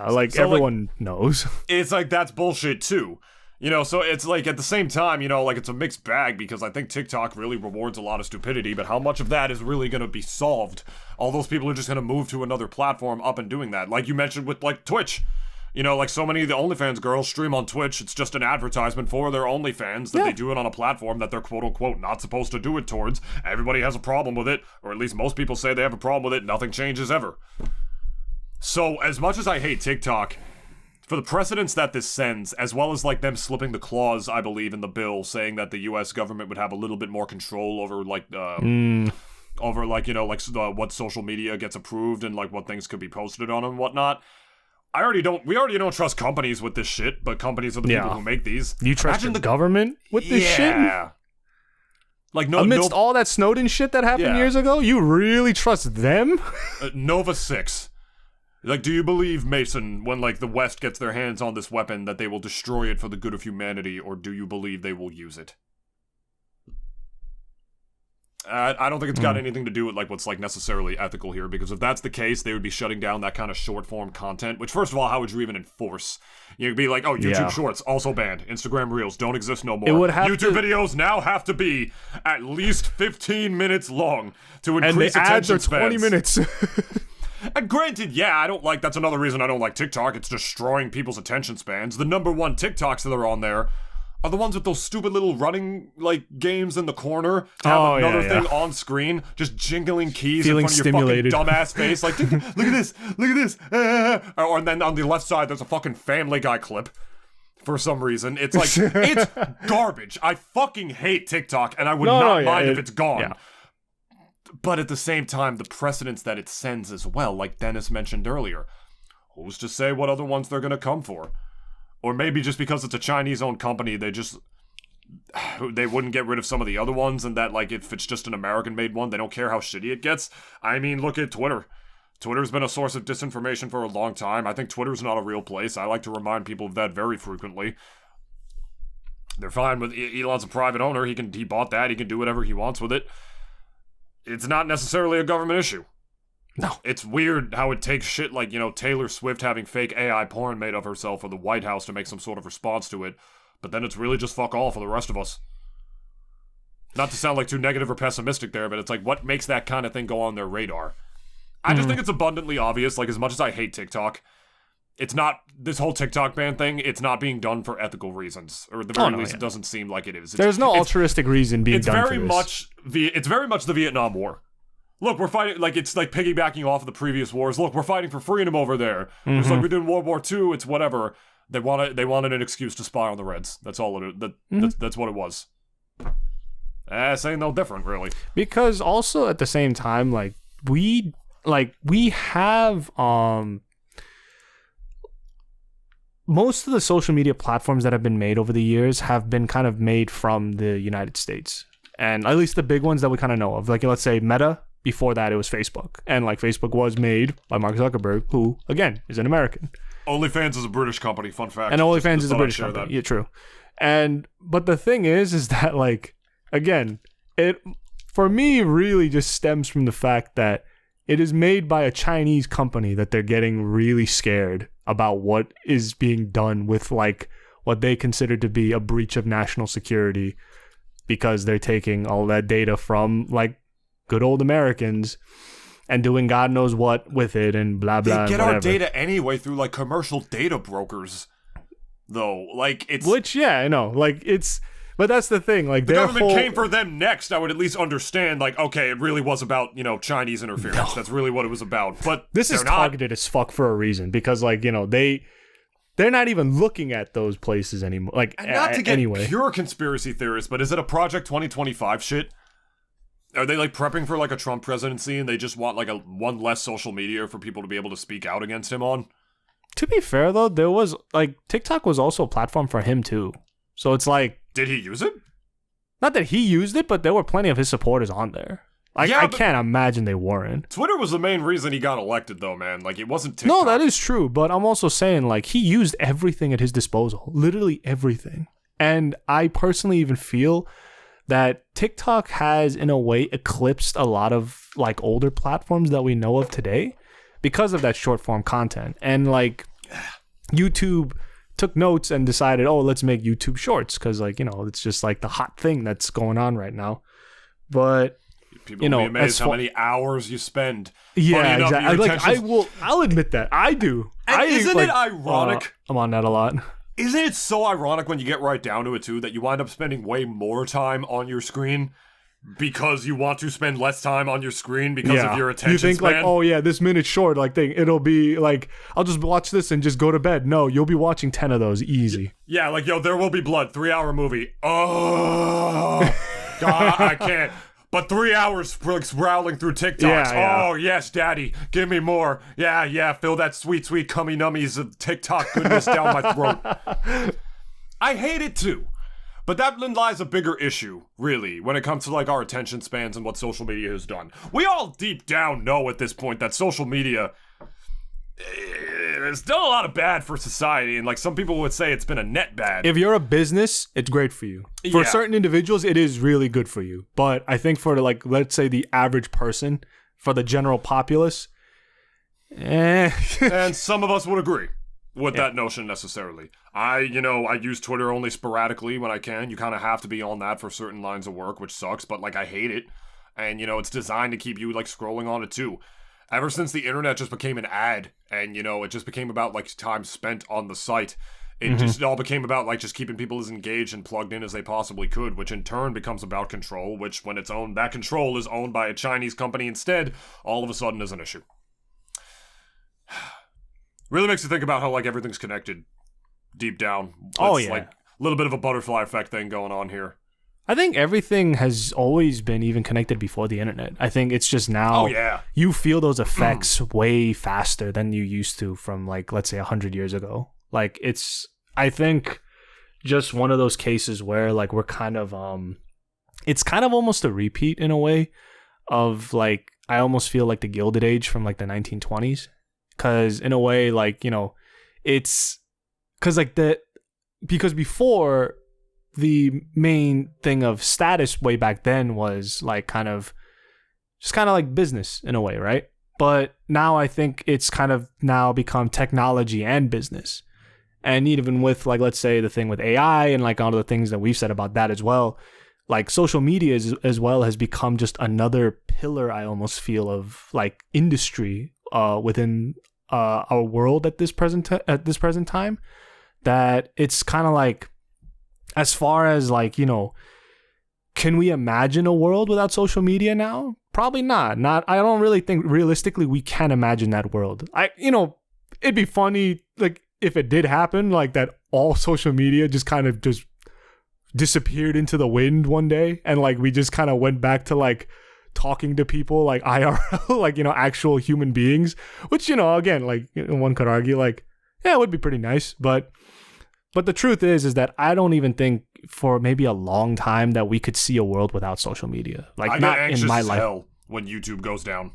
like, so, everyone knows. It's like, that's bullshit too. You know, so it's like, at the same time, you know, like, it's a mixed bag, because I think TikTok really rewards a lot of stupidity, but how much of that is really going to be solved? All those people are just going to move to another platform up and doing that. Like you mentioned with, like, Twitch. You know, like, so many of the OnlyFans girls stream on Twitch. It's just an advertisement for their OnlyFans that they do it on a platform that they're quote-unquote not supposed to do it towards. Everybody has a problem with it, or at least most people say they have a problem with it. Nothing changes ever. So, as much as I hate TikTok, for the precedents that this sends, as well as, like, them slipping the clause, I believe, in the bill, saying that the U.S. government would have a little bit more control over, like, over, like, you know, like, what social media gets approved and, like, what things could be posted on and whatnot. We already don't trust companies with this shit, but companies are the people who make these. You trust the government with this shit? Yeah. Like, amidst all that Snowden shit that happened years ago, you really trust them? Nova 6. Like, do you believe, Mason, when, like, the West gets their hands on this weapon, that they will destroy it for the good of humanity, or do you believe they will use it? I don't think it's got anything to do with, like, what's, like, necessarily ethical here, because if that's the case, they would be shutting down that kind of short-form content, which, first of all, how would you even enforce? You'd be like, oh, YouTube Shorts, also banned. Instagram Reels, don't exist no more. It would have YouTube videos now have to be at least 15 minutes long to increase attention spans. And the ads are 20 minutes. And granted, I don't like, that's another reason I don't like TikTok, it's destroying people's attention spans. The number one TikToks that are on there are the ones with those stupid little running, like, games in the corner to have another thing on screen, just jingling keys feeling in front of stimulated. your fucking dumbass face. Like, look at this. Or then on the left side, there's a fucking Family Guy clip. For some reason. It's like, it's garbage. I fucking hate TikTok, and I would not mind if it's gone. Yeah. But at the same time, the precedents that it sends as well, like Dennis mentioned earlier, who's to say what other ones they're gonna come for? Or maybe just because it's a Chinese-owned company, they wouldn't get rid of some of the other ones, and that, like, if it's just an American-made one, they don't care how shitty it gets. I mean, look at Twitter. Twitter's been a source of disinformation for a long time. I think Twitter's not a real place. I like to remind people of that very frequently. They're fine with Elon's a private owner. He bought that. He can do whatever he wants with it. It's not necessarily a government issue. No. It's weird how it takes shit like, you know, Taylor Swift having fake AI porn made of herself for the White House to make some sort of response to it, but then it's really just fuck all for the rest of us. Not to sound like too negative or pessimistic there, but it's like, what makes that kind of thing go on their radar? I just think it's abundantly obvious, like, as much as I hate TikTok, it's not, this whole TikTok ban thing, it's not being done for ethical reasons. Or at the very least, it doesn't seem like it is. There's no altruistic reason being done for this. It's very much the Vietnam War. Look, we're fighting, like, it's like piggybacking off of the previous wars. Look, we're fighting for freedom over there. It's like we did in World War II, it's whatever. They wanted an excuse to spy on the Reds. That's all it is. That's what it was. Saying no different, really. Because also at the same time, like, we have most of the social media platforms that have been made over the years have been kind of made from the United States. And at least the big ones that we kind of know of. Like, let's say Meta. Before that, it was Facebook. And, like, Facebook was made by Mark Zuckerberg, who, again, is an American. OnlyFans is a British company, fun fact. And OnlyFans is a British company. Yeah, true. But the thing is that, like, again, it, for me, really just stems from the fact that it is made by a Chinese company that they're getting really scared about what is being done with, like, what they consider to be a breach of national security, because they're taking all that data from, like, good old Americans and doing God knows what with it and blah, blah, They get and our data anyway through, like, commercial data brokers. though. Like, it's... Which, yeah, I know. Like, it's... But that's the thing, like, the government came for them next, I would at least understand, like, okay, it really was about, Chinese interference. No. That's really what it was about. But this is targeted as fuck for a reason, because, like, they're not even looking at those places anymore. Like, and not to get anyway. Pure conspiracy theorists, but is it a Project 2025 shit? Are they, like, prepping for, like, a Trump presidency, and they just want, like, one less social media for people to be able to speak out against him on? To be fair, though, there was, like, TikTok was also a platform for him, too. So it's like... Did he use it? Not that he used it, but there were plenty of his supporters on there. Like, I can't imagine they weren't. Twitter was the main reason he got elected, though, man. Like, it wasn't TikTok. No, that is true, but I'm also saying, like, he used everything at his disposal. Literally everything. And I personally even feel that TikTok has, in a way, eclipsed a lot of, like, older platforms that we know of today because of that short-form content. And, like, YouTube took notes and decided, oh, let's make YouTube shorts because, like, it's just like the hot thing that's going on right now. But people will be amazed how many hours you spend. Yeah, exactly. Like, I'll admit that I do. And isn't it ironic? I'm on that a lot. Isn't it so ironic when you get right down to it too that you wind up spending way more time on your screen because you want to spend less time on your screen because of your attention span? You think like, oh yeah, this minute's short, like it'll be like, I'll just watch this and just go to bed. No, you'll be watching 10 of those easy. Yeah, like, yo, There Will Be Blood, 3-hour movie. Oh, God, I can't. But 3 hours scrolling through TikToks. Yeah. Oh, yes, daddy, give me more. Yeah, fill that sweet, sweet cummy nummies of TikTok goodness down my throat. I hate it too. But that lies a bigger issue, really, when it comes to, like, our attention spans and what social media has done. We all deep down know at this point that social media has done a lot of bad for society, and, like, some people would say it's been a net bad. If you're a business, it's great for you. For certain individuals, it is really good for you. But I think for, like, let's say the average person, for the general populace, And some of us would agree with that notion necessarily. I use Twitter only sporadically when I can. You kind of have to be on that for certain lines of work, which sucks, but, like, I hate it. And, it's designed to keep you, like, scrolling on it too. Ever since the internet just became an ad and, it just became about, like, time spent on the site, it just all became about, like, just keeping people as engaged and plugged in as they possibly could, which in turn becomes about control, which when that control is owned by a Chinese company instead, all of a sudden is an issue. Really makes you think about how, like, everything's connected deep down. It's like a little bit of a butterfly effect thing going on here. I think everything has always been even connected before the internet. I think it's just now you feel those effects way faster than you used to from, like, let's say 100 years ago. Like, it's, I think, just one of those cases where, like, we're kind of, it's kind of almost a repeat in a way of, like, I almost feel like the Gilded Age from, like, the 1920s. Because in a way, like, it's because, like, because before the main thing of status way back then was, like, kind of like business in a way, right? But now I think it's kind of now become technology and business. And even with, like, let's say the thing with AI and, like, all of the things that we've said about that as well, like, social media as well has become just another pillar, I almost feel, of, like, industry within our world at this present time, that it's kind of like, as far as, like, can we imagine a world without social media now? Probably not. I don't really think realistically we can imagine that world. It'd be funny, like, if it did happen, like, that all social media just kind of just disappeared into the wind one day, and, like, we just kind of went back to, like, talking to people, like, IRL, like, actual human beings, which, again, like, one could argue, like, yeah, it would be pretty nice, but the truth is that I don't even think for maybe a long time that we could see a world without social media. Like, I not get anxious in my as life. Hell when YouTube goes down.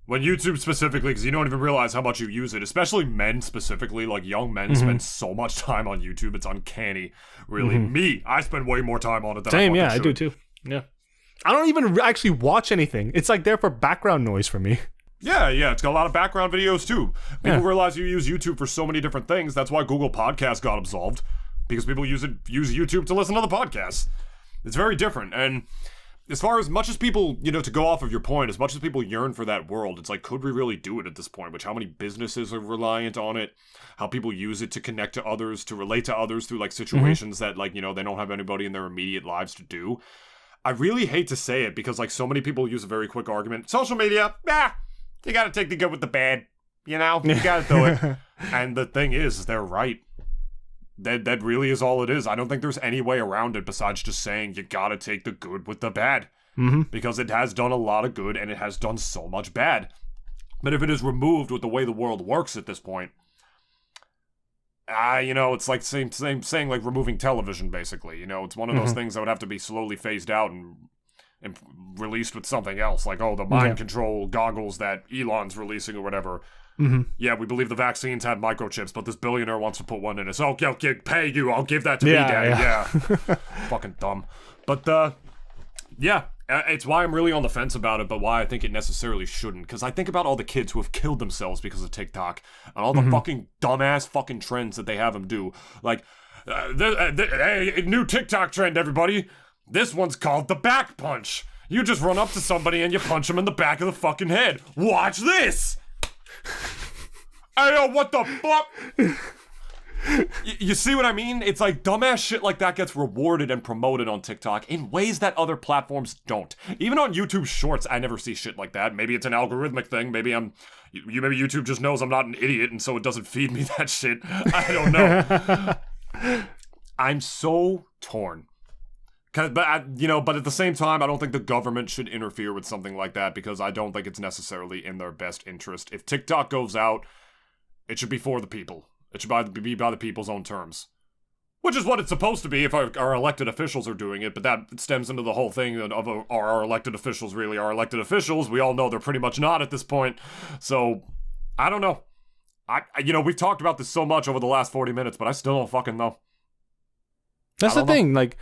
When YouTube specifically, because you don't even realize how much you use it, especially men specifically, like, young men spend so much time on YouTube, it's uncanny, really. Me, I spend way more time on it than Same, I I do too. Yeah. I don't even actually watch anything. It's, like, there for background noise for me. Yeah, it's got a lot of background videos too. People realize you use YouTube for so many different things. That's why Google Podcasts got absolved, because people use YouTube to listen to the podcasts. It's very different, and as far as much as people, to go off of your point, as much as people yearn for that world, it's like, could we really do it at this point? Which, how many businesses are reliant on it? How people use it to connect to others, to relate to others through, like, situations that, like, they don't have anybody in their immediate lives to do. I really hate to say it because, like, so many people use a very quick argument. Social media, you gotta take the good with the bad. You gotta do it. And the thing is, they're right. That really is all it is. I don't think there's any way around it besides just saying you gotta take the good with the bad. Because it has done a lot of good and it has done so much bad. But if it is removed with the way the world works at this point, it's like same saying like removing television, basically. It's one of those things that would have to be slowly phased out and released with something else. Like, the mind control goggles that Elon's releasing or whatever. Yeah, we believe the vaccines have microchips, but this billionaire wants to put one in us. Oh, I'll pay you. I'll give that to me, Daddy. Yeah. Fucking dumb. But, it's why I'm really on the fence about it, but why I think it necessarily shouldn't. Because I think about all the kids who have killed themselves because of TikTok, and all the fucking dumbass fucking trends that they have them do. Like, new TikTok trend, everybody. This one's called the back punch. You just run up to somebody and you punch them in the back of the fucking head. Watch this! Hey, yo, what the fuck? You see what I mean? It's like dumbass shit like that gets rewarded and promoted on TikTok in ways that other platforms don't. Even on YouTube Shorts, I never see shit like that. Maybe it's an algorithmic thing. Maybe maybe YouTube just knows I'm not an idiot and so it doesn't feed me that shit. I don't know. I'm so torn. But at the same time, I don't think the government should interfere with something like that because I don't think it's necessarily in their best interest. If TikTok goes out, it should be for the people. It should be by the people's own terms. Which is what it's supposed to be if our elected officials are doing it, but that stems into the whole thing of are our elected officials really our elected officials? We all know they're pretty much not at this point. So, I don't know. We've talked about this so much over the last 40 minutes, but I still don't fucking know. That's the thing, like...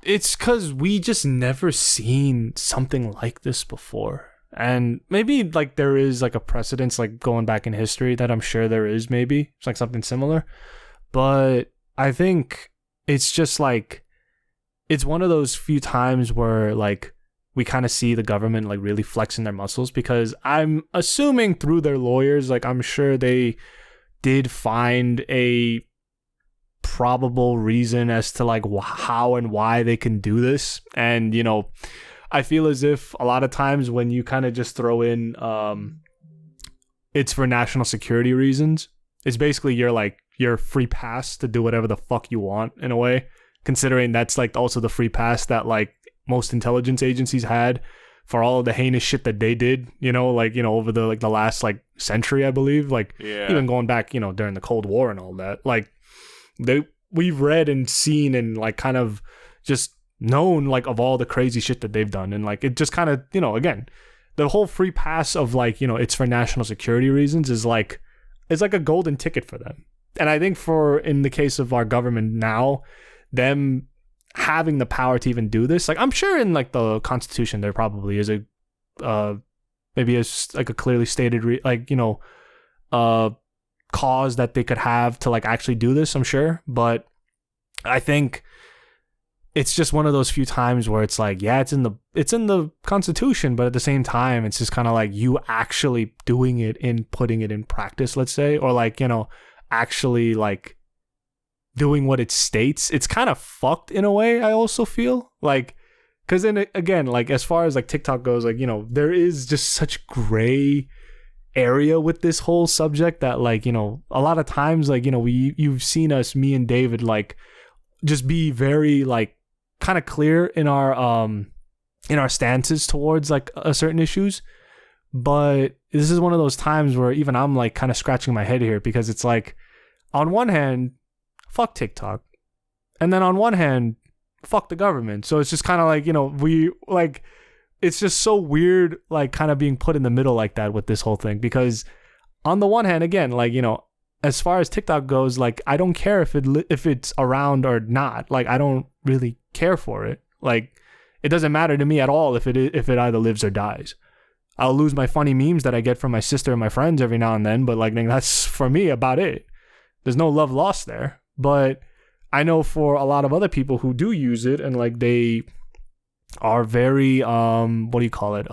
It's because we just never seen something like this before. And maybe, like, there is, like, a precedence, like, going back in history that I'm sure there is, maybe. It's, like, something similar. But I think it's just, like, it's one of those few times where, like, we kind of see the government, like, really flexing their muscles. Because I'm assuming through their lawyers, like, I'm sure they did find a probable reason as to like how and why they can do this. And I feel as if a lot of times when you kind of just throw in it's for national security reasons, it's basically your free pass to do whatever the fuck you want in a way, considering that's like also the free pass that like most intelligence agencies had for all of the heinous shit that they did, over the last like century, I believe, even going back, during the Cold War and all that. Like we've read and seen and like kind of just known like of all the crazy shit that they've done, and like it just kind of again the whole free pass of like it's for national security reasons is like it's like a golden ticket for them. And I think in the case of our government now, them having the power to even do this, like I'm sure in like the Constitution there probably is a maybe it's like a clearly stated cause that they could have to like actually do this, I'm sure. But I think it's just one of those few times where it's like, yeah, it's in the Constitution, but at the same time it's just kind of like you actually doing it and putting it in practice, let's say, or like actually like doing what it states. It's kind of fucked in a way, I also feel like, because then again, like as far as like TikTok goes, like there is just such gray area with this whole subject that like a lot of times like you've seen me and David like just be very like kind of clear in our stances towards like a certain issues, but this is one of those times where even I'm like kind of scratching my head here, because it's like on one hand fuck TikTok, and then on one hand fuck the government. So it's just kind of like we like it's just so weird, like kind of being put in the middle like that with this whole thing. Because on the one hand, again, like, as far as TikTok goes, like, I don't care if it's around or not. Like, I don't really care for it. Like, it doesn't matter to me at all if it either lives or dies. I'll lose my funny memes that I get from my sister and my friends every now and then, but like that's for me about it. There's no love lost there. But I know for a lot of other people who do use it and like they are very what do you call it?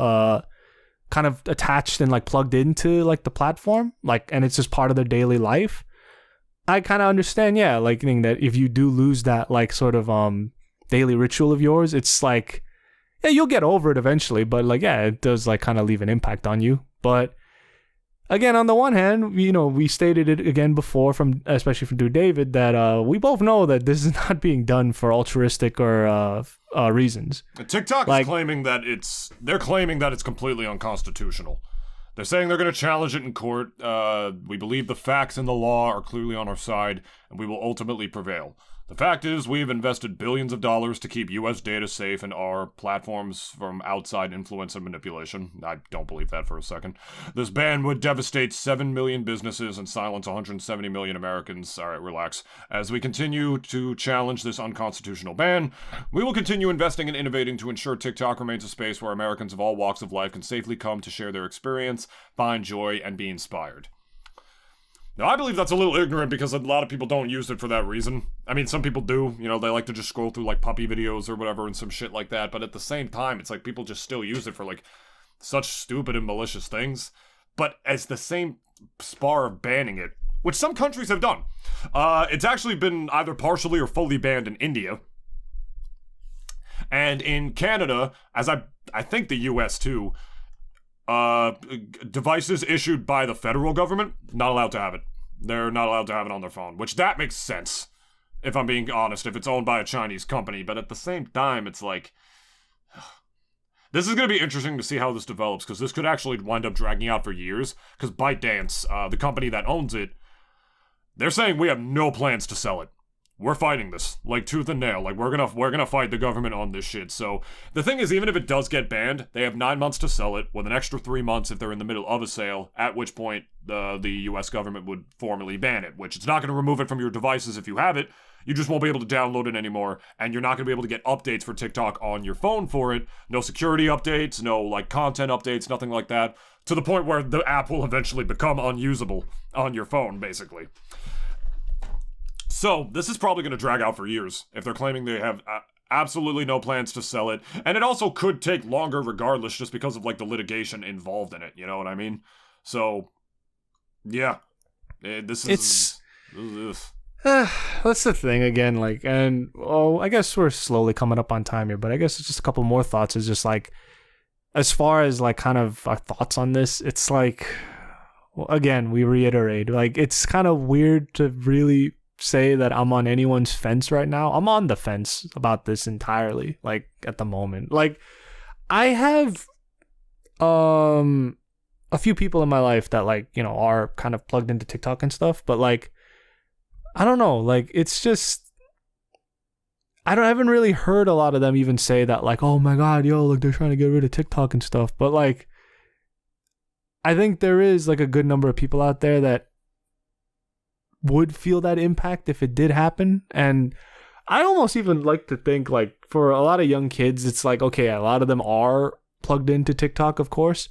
Kind of attached and like plugged into like the platform, like, and it's just part of their daily life. I kind of understand, yeah, like that if you do lose that like sort of daily ritual of yours, it's like, yeah, you'll get over it eventually, but like, yeah, it does like kind of leave an impact on you. But again, on the one hand, we stated it again before, especially from David, that we both know that this is not being done for altruistic or reasons. TikTok is claiming that they're claiming that it's completely unconstitutional. They're saying they're going to challenge it in court. We believe the facts and the law are clearly on our side, and we will ultimately prevail. The fact is, we've invested billions of dollars to keep U.S. data safe and our platforms from outside influence and manipulation. I don't believe that for a second. This ban would devastate 7 million businesses and silence 170 million Americans. All right, relax. As we continue to challenge this unconstitutional ban, we will continue investing and innovating to ensure TikTok remains a space where Americans of all walks of life can safely come to share their experience, find joy, and be inspired. Now, I believe that's a little ignorant because a lot of people don't use it for that reason. I mean, some people do. They like to just scroll through, like, puppy videos or whatever and some shit like that. But at the same time, it's like people just still use it for, like, such stupid and malicious things. But as the same spar of banning it, which some countries have done, it's actually been either partially or fully banned in India. And in Canada, as I think the US too, devices issued by the federal government, not allowed to have it. They're not allowed to have it on their phone, which that makes sense, if I'm being honest, if it's owned by a Chinese company. But at the same time, it's like, this is going to be interesting to see how this develops, because this could actually wind up dragging out for years, because ByteDance, the company that owns it, they're saying we have no plans to sell it. We're fighting this, like tooth and nail. Like, we're gonna fight the government on this shit. So, the thing is, even if it does get banned, they have 9 months to sell it, with an extra 3 months if they're in the middle of a sale, at which point the US government would formally ban it, which it's not gonna remove it from your devices if you have it. You just won't be able to download it anymore, and you're not gonna be able to get updates for TikTok on your phone for it. No security updates, no, like, content updates, nothing like that. To the point where the app will eventually become unusable on your phone, basically. So, this is probably going to drag out for years if they're claiming they have absolutely no plans to sell it. And it also could take longer regardless just because of, like, the litigation involved in it. You know what I mean? So, yeah. This is... That's the thing, again, like, and, I guess we're slowly coming up on time here, but I guess it's just a couple more thoughts. Is just, like, as far as, like, kind of our thoughts on this, it's like, well, again, we reiterate, like, it's kind of weird to really say that I'm on anyone's fence right now. I'm on the fence about this entirely, like, at the moment. Like, I have a few people in my life that, like, are kind of plugged into TikTok and stuff, but, like, I don't know, like, it's just, I haven't really heard a lot of them even say that, like, oh my god, yo, look, they're trying to get rid of TikTok and stuff. But, like, I think there is, like, a good number of people out there that would feel that impact if it did happen. And I almost even like to think, like, for a lot of young kids, it's like, okay, a lot of them are plugged into TikTok, of course,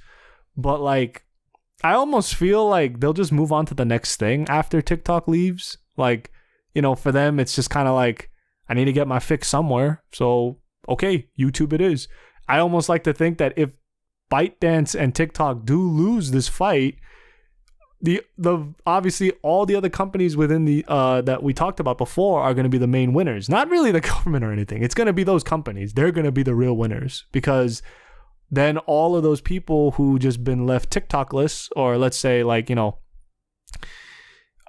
but, like, I almost feel like they'll just move on to the next thing after TikTok leaves. Like, for them, it's just kind of like, I need to get my fix somewhere, so okay, YouTube it is. I almost like to think that if ByteDance and TikTok do lose this fight, the obviously all the other companies within the that we talked about before are going to be the main winners. Not really the government or anything. It's going to be those companies. They're going to be the real winners, because then all of those people who just been left TikTokless, or let's say, like,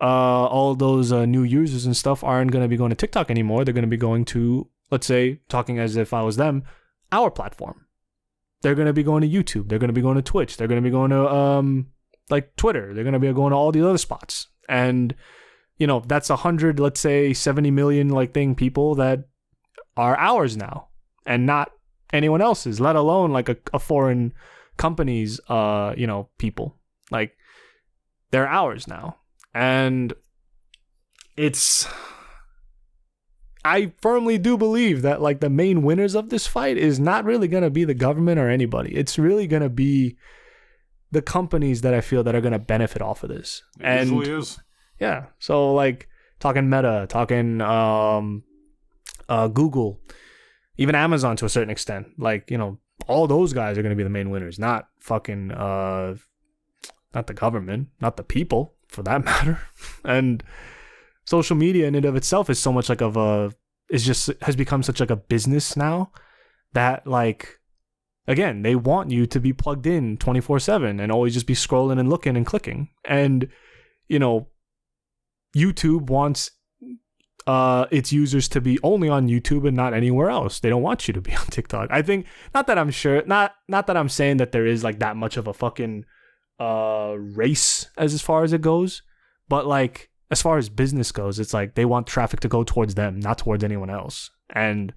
all of those new users and stuff aren't going to be going to TikTok anymore. They're going to be going to, let's say, talking as if I was them, our platform. They're going to be going to YouTube. They're going to be going to Twitch. They're going to be going to like Twitter. They're going to be going to all these other spots. And, that's 100, let's say 70 million, like, people that are ours now, and not anyone else's, let alone, like, a foreign company's, people. Like, they're ours now. And I firmly do believe that, like, the main winners of this fight is not really going to be the government or anybody. It's really going to be the companies that I feel that are going to benefit off of this. It usually is. Yeah. So, like, talking Meta, talking Google, even Amazon to a certain extent. Like, you know, all those guys are going to be the main winners, not fucking, not the government, not the people for that matter. And social media in and of itself is so much like has become such like a business now that, like, again, they want you to be plugged in 24/7 and always just be scrolling and looking and clicking. And, you know, YouTube wants its users to be only on YouTube and not anywhere else. They don't want you to be on TikTok. I think, not that I'm saying that there is like that much of a fucking race as far as it goes, but like as far as business goes, it's like they want traffic to go towards them, not towards anyone else. And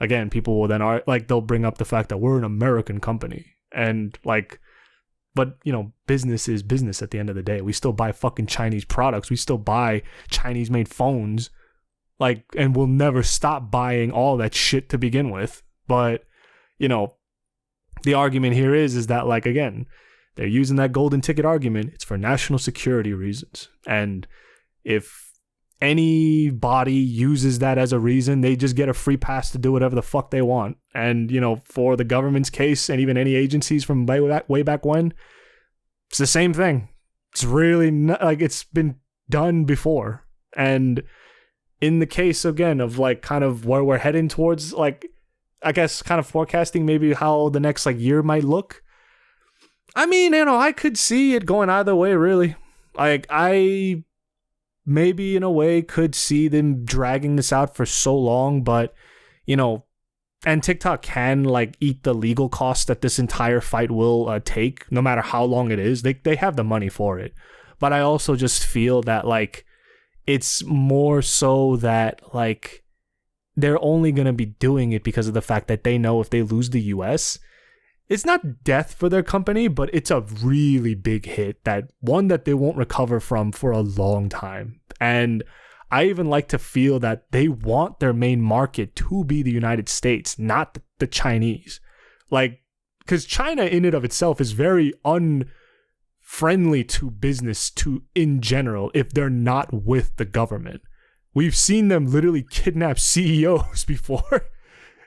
again, people will then they'll bring up the fact that we're an American company, and like, but you know, business is business at the end of the day. We still buy fucking Chinese products. We still buy Chinese made phones, like, and we'll never stop buying all that shit to begin with. But, you know, the argument here is that, like, again, they're using that golden ticket argument. It's for national security reasons. And if anybody uses that as a reason, they just get a free pass to do whatever the fuck they want. And, you know, for the government's case, and even any agencies from way back when, it's the same thing. It's really not, like, it's been done before. And in the case, again, of like kind of where we're heading towards, like, I guess kind of forecasting maybe how the next like year might look. I mean, you know, I could see it going either way, really. Like, I maybe in a way could see them dragging this out for so long, but, you know, and TikTok can like eat the legal costs that this entire fight will take, no matter how long it is. They have the money for it. But I also just feel that, like, it's more so that, like, they're only going to be doing it because of the fact that they know if they lose the US, it's not death for their company, but it's a really big hit, that they won't recover from for a long time. And I even like to feel that they want their main market to be the United States, not the Chinese. Like, because China in and of itself is very unfriendly to business in general if they're not with the government. We've seen them literally kidnap CEOs before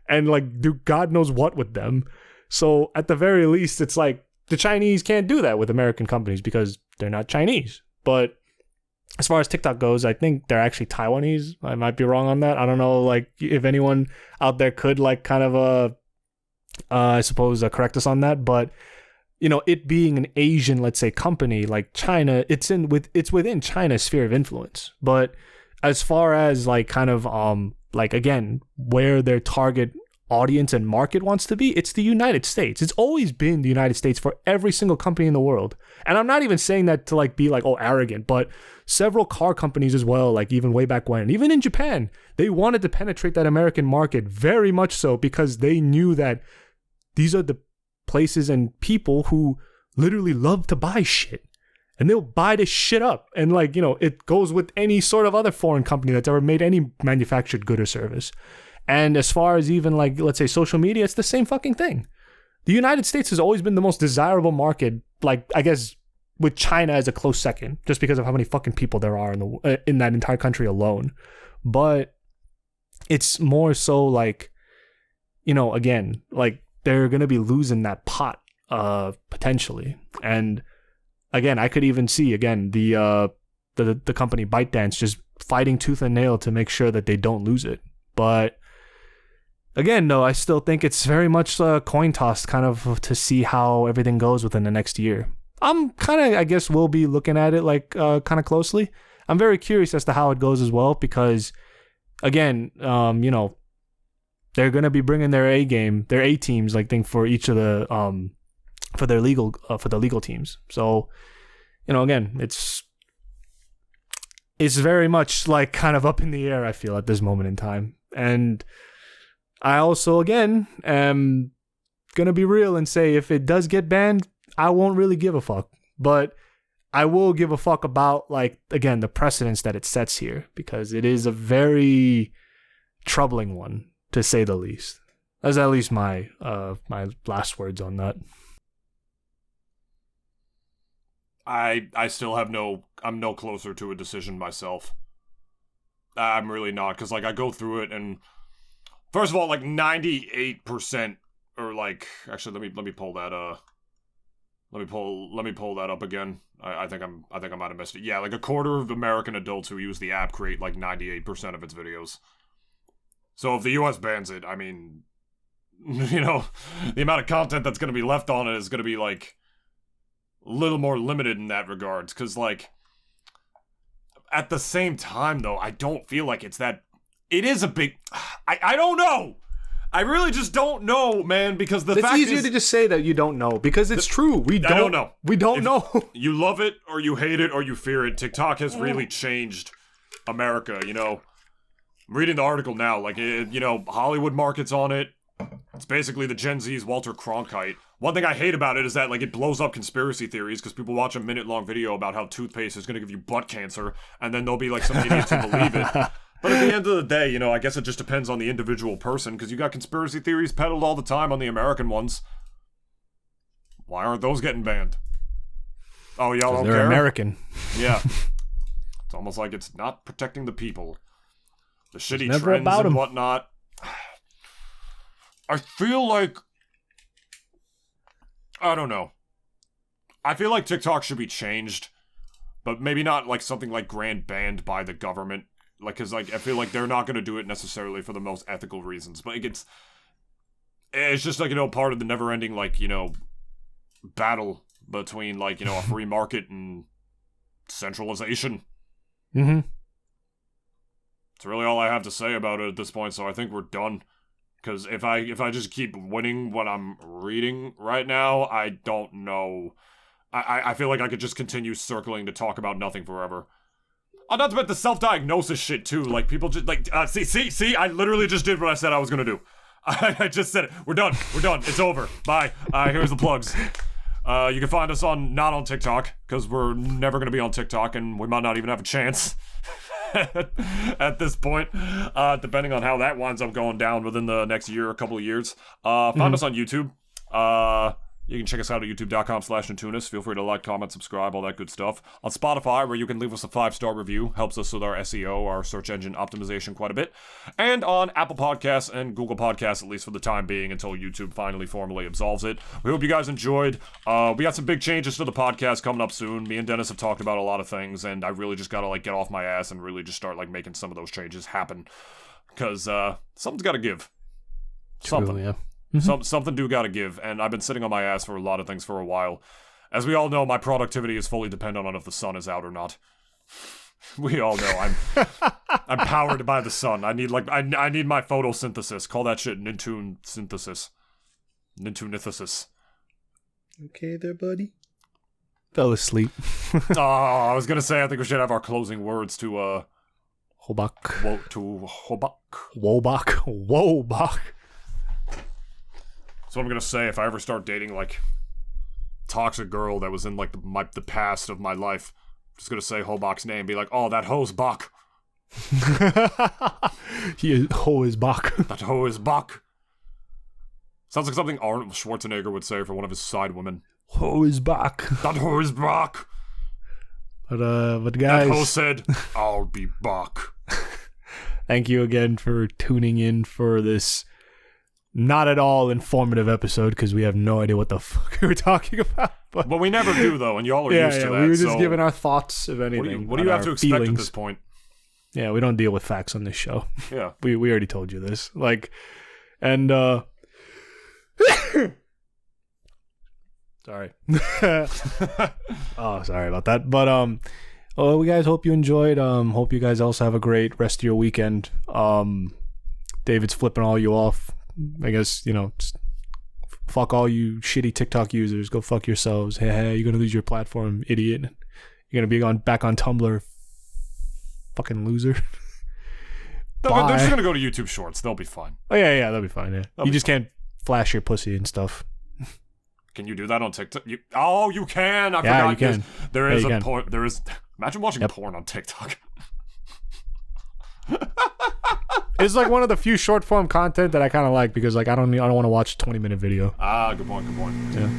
and like do God knows what with them. So at the very least, it's like the Chinese can't do that with American companies because they're not Chinese. But as far as TikTok goes, I think they're actually Taiwanese. I might be wrong on that. I don't know, like, if anyone out there could like kind of I suppose correct us on that. But, you know, it being an Asian, let's say, company like China, it's within China's sphere of influence. But as far as like kind of like, again, where their target audience and market wants to be, it's the United States. It's always been the United States for every single company in the world. And I'm not even saying that to like be like, oh, arrogant, but several car companies as well, like even way back when, even in Japan, they wanted to penetrate that American market very much so because they knew that these are the places and people who literally love to buy shit. And they'll buy this shit up. And like, you know, it goes with any sort of other foreign company that's ever made any manufactured good or service. And as far as even like, let's say, social media, it's the same fucking thing. The United States has always been the most desirable market, like, I guess, with China as a close second, just because of how many fucking people there are in that entire country alone. But it's more so like, you know, again, like, they're going to be losing that pot potentially. And again, I could even see, again, the company ByteDance just fighting tooth and nail to make sure that they don't lose it. But again, though, I still think it's very much a coin toss kind of to see how everything goes within the next year. I'm kind of, I guess, will be looking at it like kind of closely. I'm very curious as to how it goes as well because, again, you know, they're going to be bringing their A teams, like, thing for each of the for the legal teams. So, you know, again, it's very much like kind of up in the air, I feel, at this moment in time. And I also, again, am gonna be real and say if it does get banned, I won't really give a fuck. But I will give a fuck about, like, again, the precedence that it sets here, because it is a very troubling one, to say the least. That's at least my my last words on that. I still have I'm no closer to a decision myself. I'm really not, because, like, I go through it, and First of all, like 98%, or like, actually, let me pull that. Let me pull that up again. I think I might have missed it. Yeah, like a quarter of American adults who use the app create like 98% of its videos. So if the US bans it, I mean, you know, the amount of content that's going to be left on it is going to be like a little more limited in that regards. Because like, at the same time though, I don't feel like it's that. It is a big. I don't know. I really just don't know, man, because the fact is... It's easier to just say that you don't know, because it's true. We don't know. We don't know. You love it, or you hate it, or you fear it. TikTok has really changed America, you know? I'm reading the article now, like, you know, Hollywood markets on it. It's basically the Gen Z's Walter Cronkite. One thing I hate about it is that, like, it blows up conspiracy theories, because people watch a minute-long video about how toothpaste is going to give you butt cancer, and then there'll be, like, some idiots who believe it. But at the end of the day, you know, I guess it just depends on the individual person, because you got conspiracy theories peddled all the time on the American ones. Why aren't those getting banned? Oh, y'all don't care? They're American. Yeah. It's almost like it's not protecting the people. The shitty never trends about and 'em. whatnot. I feel like... I don't know. I feel like TikTok should be changed, but maybe not like something like grand banned by the government. Like, cause like I feel like they're not gonna do it necessarily for the most ethical reasons, but it's just like, you know, part of the never-ending, like, you know, battle between, like, you know, a free market and centralization. Mm-hmm. That's really all I have to say about it at this point. So I think we're done. Because if I just keep winning what I'm reading right now, I don't know. I feel like I could just continue circling to talk about nothing forever. Oh, not about the self-diagnosis shit, too. Like, people just, like, see, I literally just did what I said I was gonna do. I just said it. We're done. It's over. Bye. Here's the plugs. You can find us not on TikTok, because we're never gonna be on TikTok, and we might not even have a chance at this point, depending on how that winds up going down within the next year, a couple of years. Find us on YouTube. You can check us out at youtube.com/Nintoonist. Feel free to like, comment, subscribe, all that good stuff. On Spotify, where you can leave us a 5-star review. Helps us with our SEO, our search engine optimization quite a bit. And on Apple Podcasts and Google Podcasts, at least for the time being, until YouTube finally formally absolves it. We hope you guys enjoyed. We got some big changes to the podcast coming up soon. Me and Dennis have talked about a lot of things, and I really just gotta, like, get off my ass and really just start, like, making some of those changes happen. Because, something's gotta give. Something. True, yeah. Something do gotta give, and I've been sitting on my ass for a lot of things for a while. As we all know, my productivity is fully dependent on if the sun is out or not. We all know I'm powered by the sun. I need I need my photosynthesis. Call that shit Nintoon synthesis. Nintoonithsis. Okay there, buddy. Fell asleep. Oh, I was gonna say I think we should have our closing words to Hobak. Hobak. Wobak. That's what I'm gonna say if I ever start dating, like, toxic girl that was in, like, the past of my life. I'm just gonna say Hobak's name, be like, oh, that hoe's Bach. Hoe is Bach. That hoe is Bach. Sounds like something Arnold Schwarzenegger would say for one of his side women. Hoe is Bach. That hoe is Bach. But guys, that hoe said, I'll be Bach. Thank you again for tuning in for this not at all informative episode, because we have no idea what the fuck we were talking about. But we never do, though, and y'all are used to that. We were just giving our thoughts, of anything. What do you have to expect at this point? Yeah, we don't deal with facts on this show. Yeah. We already told you this. Like, and, sorry. Oh, sorry about that. But, we guys hope you enjoyed. Hope you guys also have a great rest of your weekend. David's flipping all you off. I guess, you know, fuck all you shitty TikTok users. Go fuck yourselves. Hey, you're gonna lose your platform, idiot. You're gonna be back on Tumblr, fucking loser. They're just gonna go to YouTube Shorts. They'll be fine. Oh yeah, they'll be fine. Yeah, you just can't flash your pussy and stuff. Can you do that on TikTok? You can. I forgot. You can. There is a porn. There is. Imagine watching porn on TikTok. It's like one of the few short form content that I kind of like, because like I don't want to watch a 20-minute video. Good point. Yeah.